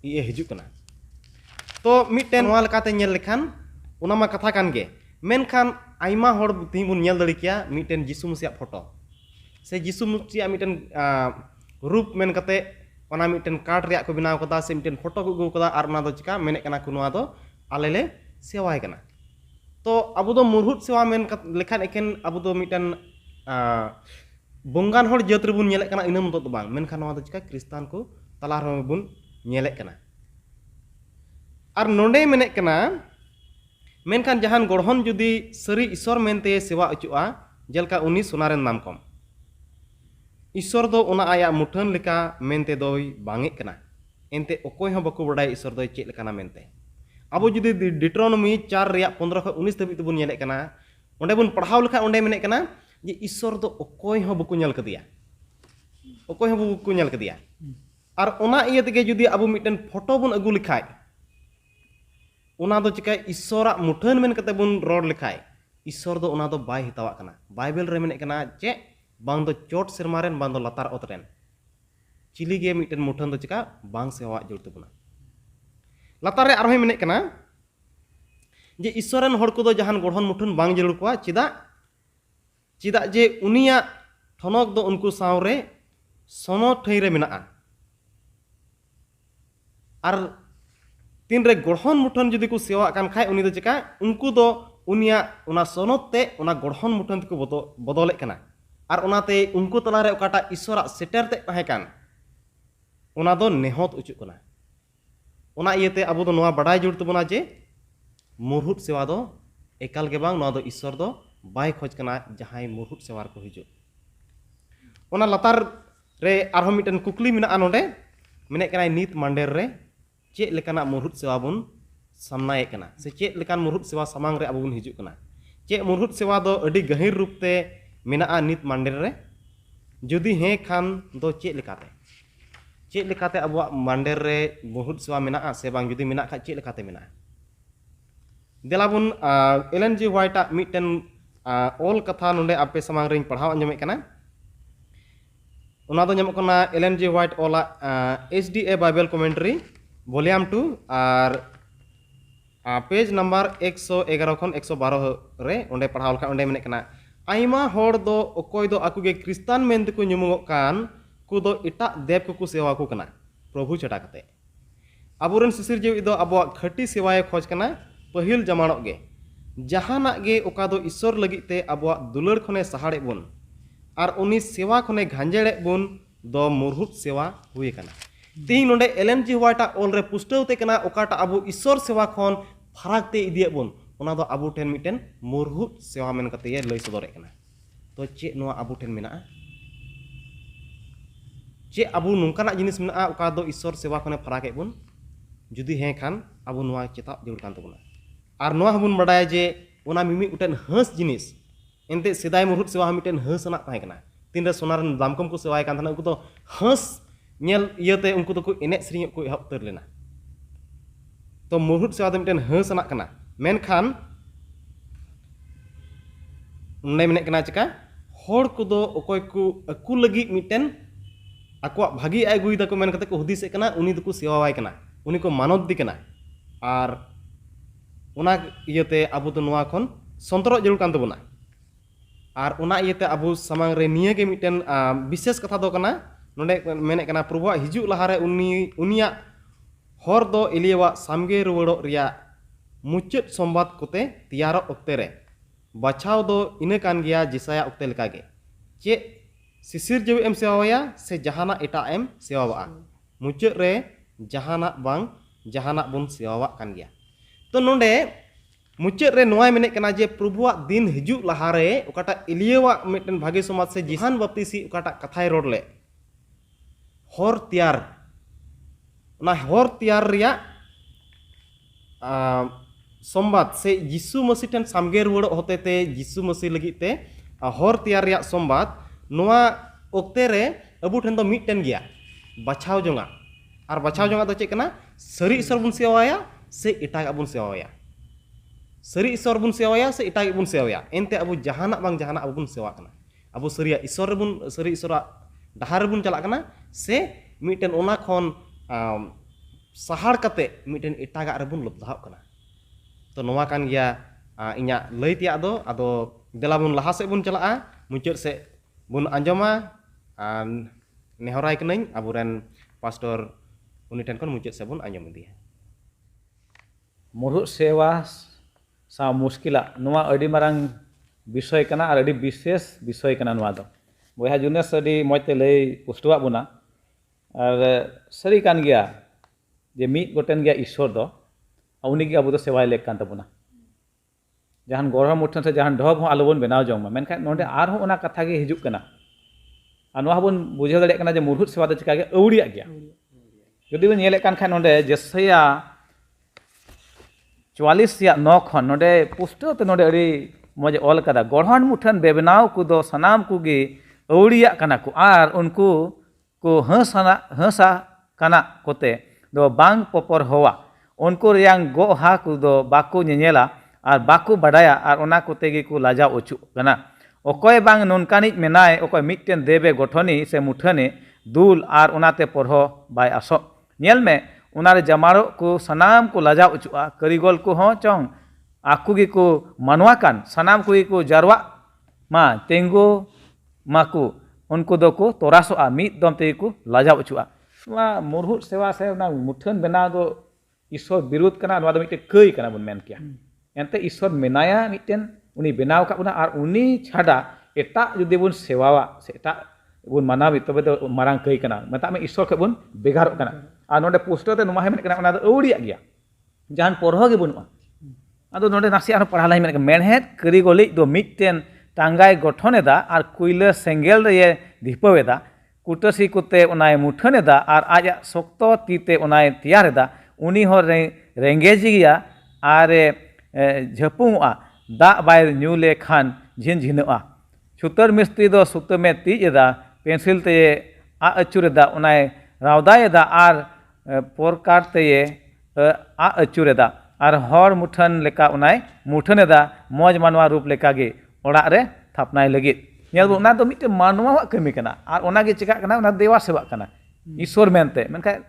ये हिजु कना तो मिटन वा लकाते नेल लेखान ओना मा कथा कान गे मेनखान आइमा होड़ तिही बुन नेल दड़ी किया मिटन जिसु मसीह फोटो से जिसु मसीह मिटन रूप मेन कते ओना मिटन कार्ड रिया को बनाव कदा से मिटन फोटो को गु कदा आर ओना दो चिका मेने कना को नोआ दो आले ले सेवाय कना तो अब दो मुरहुत सेवा मेन लेखान एकेन अब दो मिटन बंगान होड़ जात रे बुन नेले कना इना मतो बांग मेनखान नोआ दो चिका क्रिस्तान को तला रे बुन नेले कना और नोंडे मेने कना मेनखान जहान गढ़हन जुदी सरी ईश्वर मेनते सेवा अचुआ जेलका उनी सोनारेन नाम कम ईश्वर दो ओना आया मुठन लेका मेनते दोई बांगे कना एनते ओकोय हो बको बडाय ईश्वर दो चेक लेकाना मेनते अब जुदी डिट्रोनोमी 4 रिया 15 खन 19 धबित बुन नेले कना ओंडे बुन पढ़ाव लेखा ओंडे मेने कना जे ईश्वर दो ओकोय हो बको नेल कदिया ओकोय हो बको नेल कदिया और ओना इये तेगे जुदी अब मिटन फोटो बुन अगु लिखाय ओना दो चिका ईश्वरा मुठन मेन कते बुन रोड लिखाय ईश्वर दो ओना दो बाय हितावा कना बाइबल रे मेने कना चे बांग दो चोट सेरमारेन बांग दो लतार ओतरेन चिली गे मिटन मुठन दो चिका बांग सेवा जुड़ते बुना लतार रे आरहोय मेने कना जे ईश्वरन होड़ को दो जहान गढ़हन मुठन बांग जरूर कोआ चिदा जे उनिया ठनक दो उनको सावरे सोनो ठई रे मेना और तीन रे गढ़हन मुठन जुदी को सेवा कान खाय उनी दो चिका उनको दो उनिया उना सोनते उना गढ़हन मुठन को बदले कना और उनाते उनको तलारे ओकाटा ईश्वरा सेटर ते ताहे कान उना दो नेहत उचुक कना उना इयते अबो दो नोआ बडाय जुड़ तबना जे मुरहुत सेवा दो एकाल के बांग नोआ दो ईश्वर दो बाय खोज कना जहाय मुरहुत सेवा को हिजु उना लतार रे आरहो मिटन कुकली मिना नोडे मेने कना नित मांडेर रे चेक लेकाना मुरहुत सेवा बुन सामनाये कना से चेक लेकान मुरहुत सेवा सामांग रे अब बुन हिजु कना चेक मुरहुत सेवा दो अडी गहिर रूप ते मेना नित मांडेर रे जुदी हे खान दो चेक लेकाते अब मांडेर रे मुरहुत सेवा मेना से बांग जुदी मेना खा चेक लेकाते मेना देला बुन एलन जी व्हाइटा मिटन ऑल कथा नोंडे आपे सामांग रे पढ़ाव अंजमे कना ᱚᱱᱟ ᱫᱚ ᱧᱟᱢᱚᱜ ᱠᱟᱱᱟ LNG White ᱚᱞᱟᱜ HDA Bible Commentary Volume 2 ᱟᱨ पेज नंबर 111 खन 112 रे ओंडे पढ़ाव लखा ओंडे मेने कना आइमा होड़ दो ओकोय दो आकुगे क्रिस्तान मेन को नुमुगो कान कु दो इटा देव को सेवा को कना प्रभु छटा कते अबुरन सिसिर जीवी दो अबो खटी सेवाय खोज कना पहिल जमानों गे जहाना गे ओका दो ईश्वर लगिते अबो दुलर खने सहाड़े बुन और उनी सेवा खने घांजेड़े बुन दो मुरहुत सेवा हुई कना तीन नोंडे LNG White ऑल रे पुष्टवते कना ओकाटा अबो ईश्वर सेवा खन फराक ते इदिए बुन ओना दो अबो ठेन मिटेन मुरहुत सेवा मेन कते ये लई सदरे कना तो चे नोआ अबो ठेन मेना चे अबो नुंकाना जिनिस मेना ओका दो ईश्वर सेवा खने फराक बुन जुदी हे खान अबो नोआ चेता जरूर कान तबुना आर नोआ हबुन बडाय जे ओना मिमि उटेन हंस जिनिस एनते सेदाय मुरहुत सेवा मिटेन हंस ना ताहे कना तीन रे सोनारन दामकम को सेवाय कान थाना उनको तो हंस नेल इयते उनको तो को एने श्रीय को एहब उतर लेना तो मुरहुत सेवा दो मिटेन हंस ना कना मेनखान उन्ने मेने कना चिका होड़ को दो ओकोय को अकु लगी मिटेन आको भागी आगुई दको मेन कते को हुदिसे कना उनी दको सेवावाय कना उनी को मानत दी कना आर उना इयते अबो तो नोआ खन संतरो जरूर कान तबुना आर उना इयते अबो समांग रे निये गे मिटेन विशेष कथा दो कना नोंडे मेने कना प्रभु हिजु लहारे उनिया हर दो एलियावा सामगे रुवड़ो रिया मुचाद संबाद कोते तियारो ओक्ते रे बाछाव दो इने कान गया जिसाया ओक्ते लेकागे चे सिसिर जेव एम सेवाया से जहाना एटा एम सेवावा मुचाद रे जहाना बांग जहाना बुन सेवावा कान गया तो नोंडे मुचाद रे नोआ मेने कना जे प्रभुआ दिन हिजु लहारे ओकाटा एलियावा मिटन भागे समाज से जिहान बप्तिसी ओकाटा कथाय रोडले हर तियार ना हर तियार रिया संबाद से यीशु मसीह ठन सामगे रुवड़ होते ते यीशु मसीह लगित ते हर तियार रिया संबाद नोआ ओक्ते रे अबु ठन दो मिटन गया बाछाव जोंगा और बाछाव जोंगा तो चेक कना सरी ईश्वर बुन सेवाया से इटाग बुन सेवाया सरी ईश्वर बुन सेवाया से इटाग बुन सेवाया एनते अबु जहाना बांग जहाना अबु बुन सेवा कना अबु सरिया ईश्वर बुन सरी ईश्वरा डहार बुन चला कना से मिटन ओना खन सहाड़ कते मिटन इटागा रे बुन लब्धाव कना तो नोआ कान गया इኛ लई तिया दो आदो देला बुन लहा से बुन चला मुचाद से बुन आंजमा नेहराय कनई अबुरेन पास्टर उनी ठेन खन मुचाद से बुन आंजम दिया मुरहुत सेवा सा मुश्किला नोआ अडी मारांग विषय कना और अडी विशेष विषय कना नोआ दो बया जुनेस अडी मजते लई पुष्टवा बुना और सरी कान गया जे मिद गोटेन गया ईश्वर दो उनी के अबो दो सेवाय लेक कान तबुना जहान गौरव मुठन से जहान ढब हो आलोबन बनाव जोंग मेनखान नोंडे आर हो ओना कथा गे हिजुक कना आ नोआ बन बुझाव दाड़े कना जे मुरहुत सेवा दो चिका गे अवड़िया गया जदि बन नेले कान खान नोंडे जेसया 44 या 9 खन नोंडे पुष्टो ते नोंडे अड़ी मज ऑल कदा गौरहन मुठन बेबनाव को दो सनाम को गे अवड़िया कना को आर उनको को हंसा कना कोते दो बांग पोपर होवा उनको रियांग गो हा को दो बाको नेनेला और बाको बडाया और ओना कोते गे को लाजा ओचु कना ओकोय बांग नोनकानी मेनाय ओकोय मिटन देबे गठनी से मुठने दुल और ओनाते परहो बाय आसो नेल में ओनारे जमारो को सनाम को लाजा ओचुआ करिगोल को हो चोंग आकु गे को मानवा कान सनाम को जारवा मा तेंगो माकू उनको दो को तोरासो मिद दम ते को लाजा ओचुआ मुरहुत सेवा से मुठन बनाव दो ईश्वर विरोध कना नोआ दो मिटे कई कना बन मेन किया एनते ईश्वर मेनाया मिटेन उनी बनाव का और उनी छाड़ा एटा जुदी बुन सेवावा से एटा बुन मानावी तबे दो मारांग कई कना मता में ईश्वर के बुन बेगार कना और नोडे पोस्टर ते नुमा हेमेन कना ओना दो अवड़िया गया जहान परहो गे बुनुआ आदो नोडे नासी आरो पढ़ाला हेमेन मेनहेत करिगोली दो मिटेन टांगाय गठनेदा और कुइला सेंगेल रे दीपवेदा कुटसी कुते उनाय मुठनेदा और आज शक्तो तीते उनाय तियारेदा उनी हो रेंगेजी गया और झपुआ दा बाय न्यूले खान झिन झिनआ छुतर मिस्त्री दो सुतो में तीजेदा पेंसिल ते आ अचुरेदा उनाय रावदायेदा और पोरकार ते आ अचुरेदा और हर मुठन लेका उनाय मुठनेदा मौज मानवा रूप लेका गे ओड़ा रे थापनाय लगित nyel bu ona do mite manwa wa kami kana ar ona ge cekak kana ona dewa sewa kana Isor mente menkai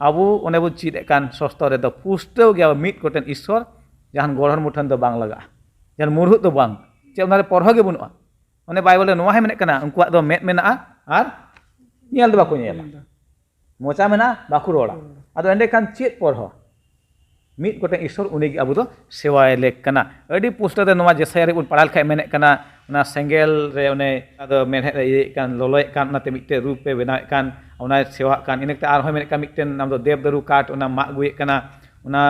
abu one bu cid kan sostor do pusto ge mit koten Isor jahan gorhon mutan do bang laga jahan murhut do bang ce ona porho ge bunua one Bible noa he menek kana unkuak do met mena ar nyel do baku nyel moca mena baku rola ado ende kan cid porho mit koten Isor uni abu do sewa lek kana adi pusto de noa jesaya re un padal khai menek kana ona senggel re one ado menhet re kan loloy kan na te mitte rupe bena kan ona sewa kan inek ta ar hoy menek kan mitten nam do dev daru kat ona mak gue kana ona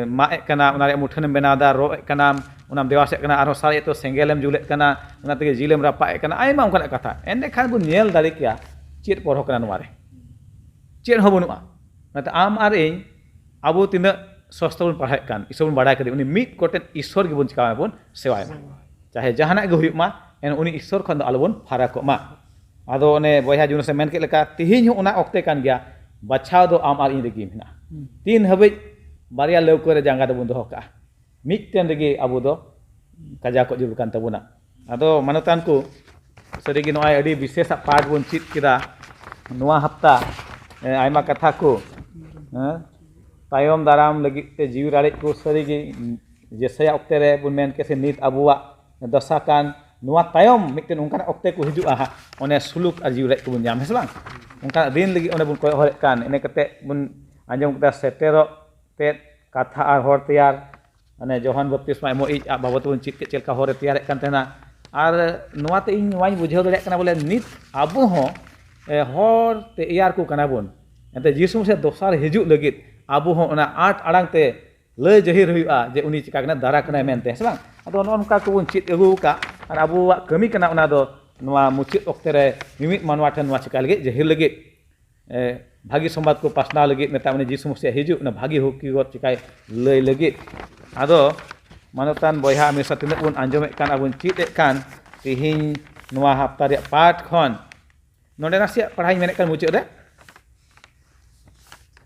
mak kana ona re muthanem benada ro kana ona dewase kana ar sare to senggelem julet kana ona te jilem rapak kana aima ongkan kata ende kan bun nyel dari kia cid porho kana nuare cid ho bunua nata am ar ing abu tina sosta bun parhai kan Isor bun badai kadi uni mit koten Isor ge bun cikawa bun sewa चाहे जहाना गे हुई मा N उनी ईश्वर खन आलोबन फाराक मा आदो ने बयहा जुन से मेन के लेका तिहिन उना ओक्ते कान गया बचाव दो आम आर इन रेगी मेना तीन हबे बारिया लौको रे जांगा दबन दोह का मिटतेन रेगी अबु दो काजा को जुल कान तबुना आदो मानतान को सरीगी नोय अडी विशेष पाठ बन चित किदा नोआ हप्ता आयमा कथा को तायम दाराम लगी ते जीव राड़े को सरीगी जेसया ओक्ते रे बुन मेन के से नित Abua दसाkan nuwa tayom mitten ungkan okte ku hiju aha one suluk ar jiu rek ku bun nyam hesbang ungkan din lagi one bun koy horek kan ene kete bun anjong kita setero tet katha ar hor tiar ane johan baptisma emo ij babot bun cit ke celka hor tiar kan tena ar nuwa te ing wai bujhau dare kana bole nit abu ho hor te iar ku kana bun ente jisu se dosar hiju legit abu ho ona 8 arang te le jahir huya je uni cika kana dara kana mente hesbang ado non ka ku bun cit egu ka ar abu wa kami kana ona do nuwa mucit okte re mimit manwa tan nuwa cika lagi jahir lagi bagi sombat ko pasna lagi meta uni jisu se hiju na bagi hoki got cikai le lagi ado manutan boyha misa tinak bun anjome kan abun cit kan tihin nuwa hapta re pat khon nonde nasia padhai menek kan mucit re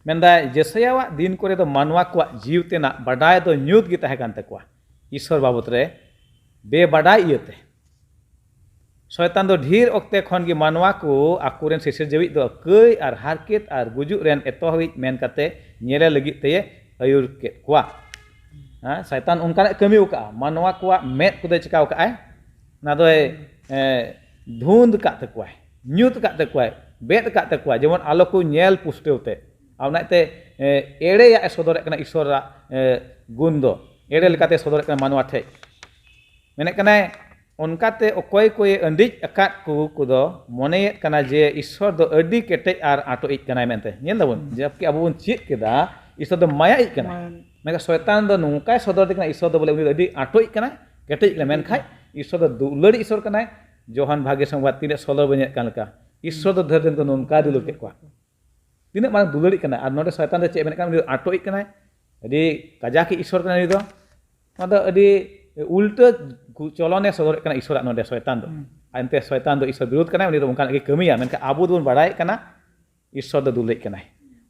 mendai jesayawa din kore do manwa ko jiw tena badai do nyut gi tahe kan takwa Isor babot re be badai iete शयतान दो ढेर ओक्ते खन गे मानवा को आकुरेन सिसिर जेवि दो कई are हारकेत are गुजुक rain एतोहबि main काते नेले लगी ते आयुर के कुआ शयतान उनका कमी उका मानवा कुआ मेद कुदे चिकाव का ना दो धुंद का तकुआ न्यूत का तकुआ बेद का तकुआ जेमन आलो को नेल पुष्टेवते आवनाते एड़े या सदर कना ईश्वरा गुण दो एड़े लेकाते सदर कना मानवा ठे मेने कना उनकाते अकोय कोय अंडिज अकात को दो मोनेयत कना जे ईश्वर दो अडी केटे आर आटो इक कना मेनते नेल दबन जबकि अब बन चित केदा ईश्वर दो माया इक कना मेका शयतान दो नुका सदर दिकना ईश्वर दो बोले उनी अडी आटो इक कना केटे इक मेन खाय ईश्वर दो दुलड़ी ईश्वर कना जोहान भाग्य संवाद तिने सोलर बने कान लका ईश्वर दो धरजन को नुका दुलड़ के क्वा तिने मान दुलड़ी कना आर नोडे शयतान दो चे मेन कान आटो इक कना अडी काजा के ईश्वर कना दो मादो अडी उल्टा चलने सदर कना ईश्वर नोडे शयतान दो अंते शयतान दो ईश्वर विरोध कना उनी दो उनका के कमिया मेनका आबो दोन बाडाय कना ईश्वर दो दुलड़ कना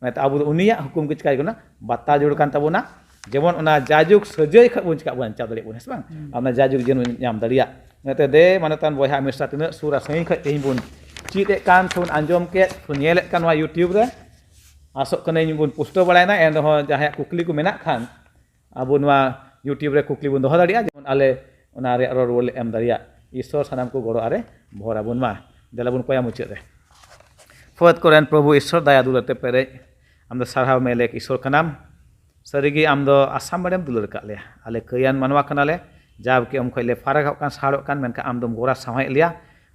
माने आबो दो उनिया हुकुम के चिकाय कना बाता जोड़ कान ताबोना जेमन ओना जाजुक सजय ख बुन चिका बुन चा दरे बुन हसबां आमना जाजुक जेन नाम दरिया नते दे मानतान बयहा मिस्टा तिना सुरा सही ख तेहि बुन चिते कान थुन आंजम के थुन नेले कान वा यूट्यूब रे आसक कने बुन पोस्ट बड़ायना एन हो जहाय कुकली को मेना खान आबो नवा यूट्यूब रे कुकली बुन दोह दरिया जेमन आले ओना रे रोड बोले एम दरिया ईश्वर सानाम को गड़ो आरे भरा बुन मा देला बुन कोया मुचे रे फत कोरेन प्रभु ईश्वर दया दुलते पेरे आमदो सारहाव मेलेक ईश्वर कनाम सरिगी आमदो आसाम बड़ेम दुलर काले आले कयान मानवा कनाले जाब के अमखले फाराग कान साड़ो कान मेनका आमदम गोरा सहाय लिया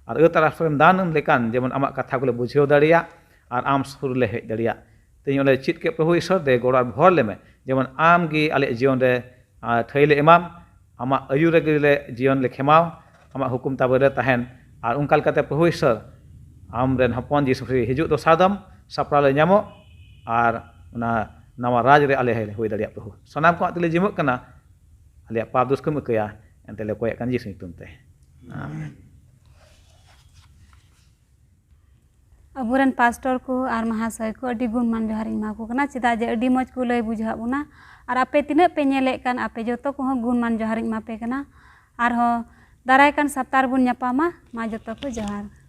और ए तरफ दान लेकान जेमन आमा कथा को बुझेव दरिया और आम सुर ले हेज दरिया तेई ओले चित के प्रभु ईश्वर दे गोरा भर लेमे जेमन आम गी आले जीवन रे थैले एमाम आमा आयुर रे जीवन ले खेमाव आमा हुकुम ताबरे तहन और उनका लेकाते प्रभु ईश्वर आम रेन हपन जीसु हिजु दो सादम सपरा ले ᱧᱟᱢᱚᱜ और ओना नवा राज रे आले हुई दरिया प्रभु सनाम को आतले जिमक कना आले पाप दोष कम कया एंतले कोय कान जीसु तुमते आमीन अबुरन पास्टर को और महाशय को अडी गुण मान जोहार मा को कना चिदा जे अडी मज को लय बुझा बुना और आपे तिना पे नेले कान आपे जतो को गुण मान जोहार मा पे कना और हो दाराय कान सप्ताह बन ᱧᱟᱯᱟᱢᱟ मा जतो को जोहार।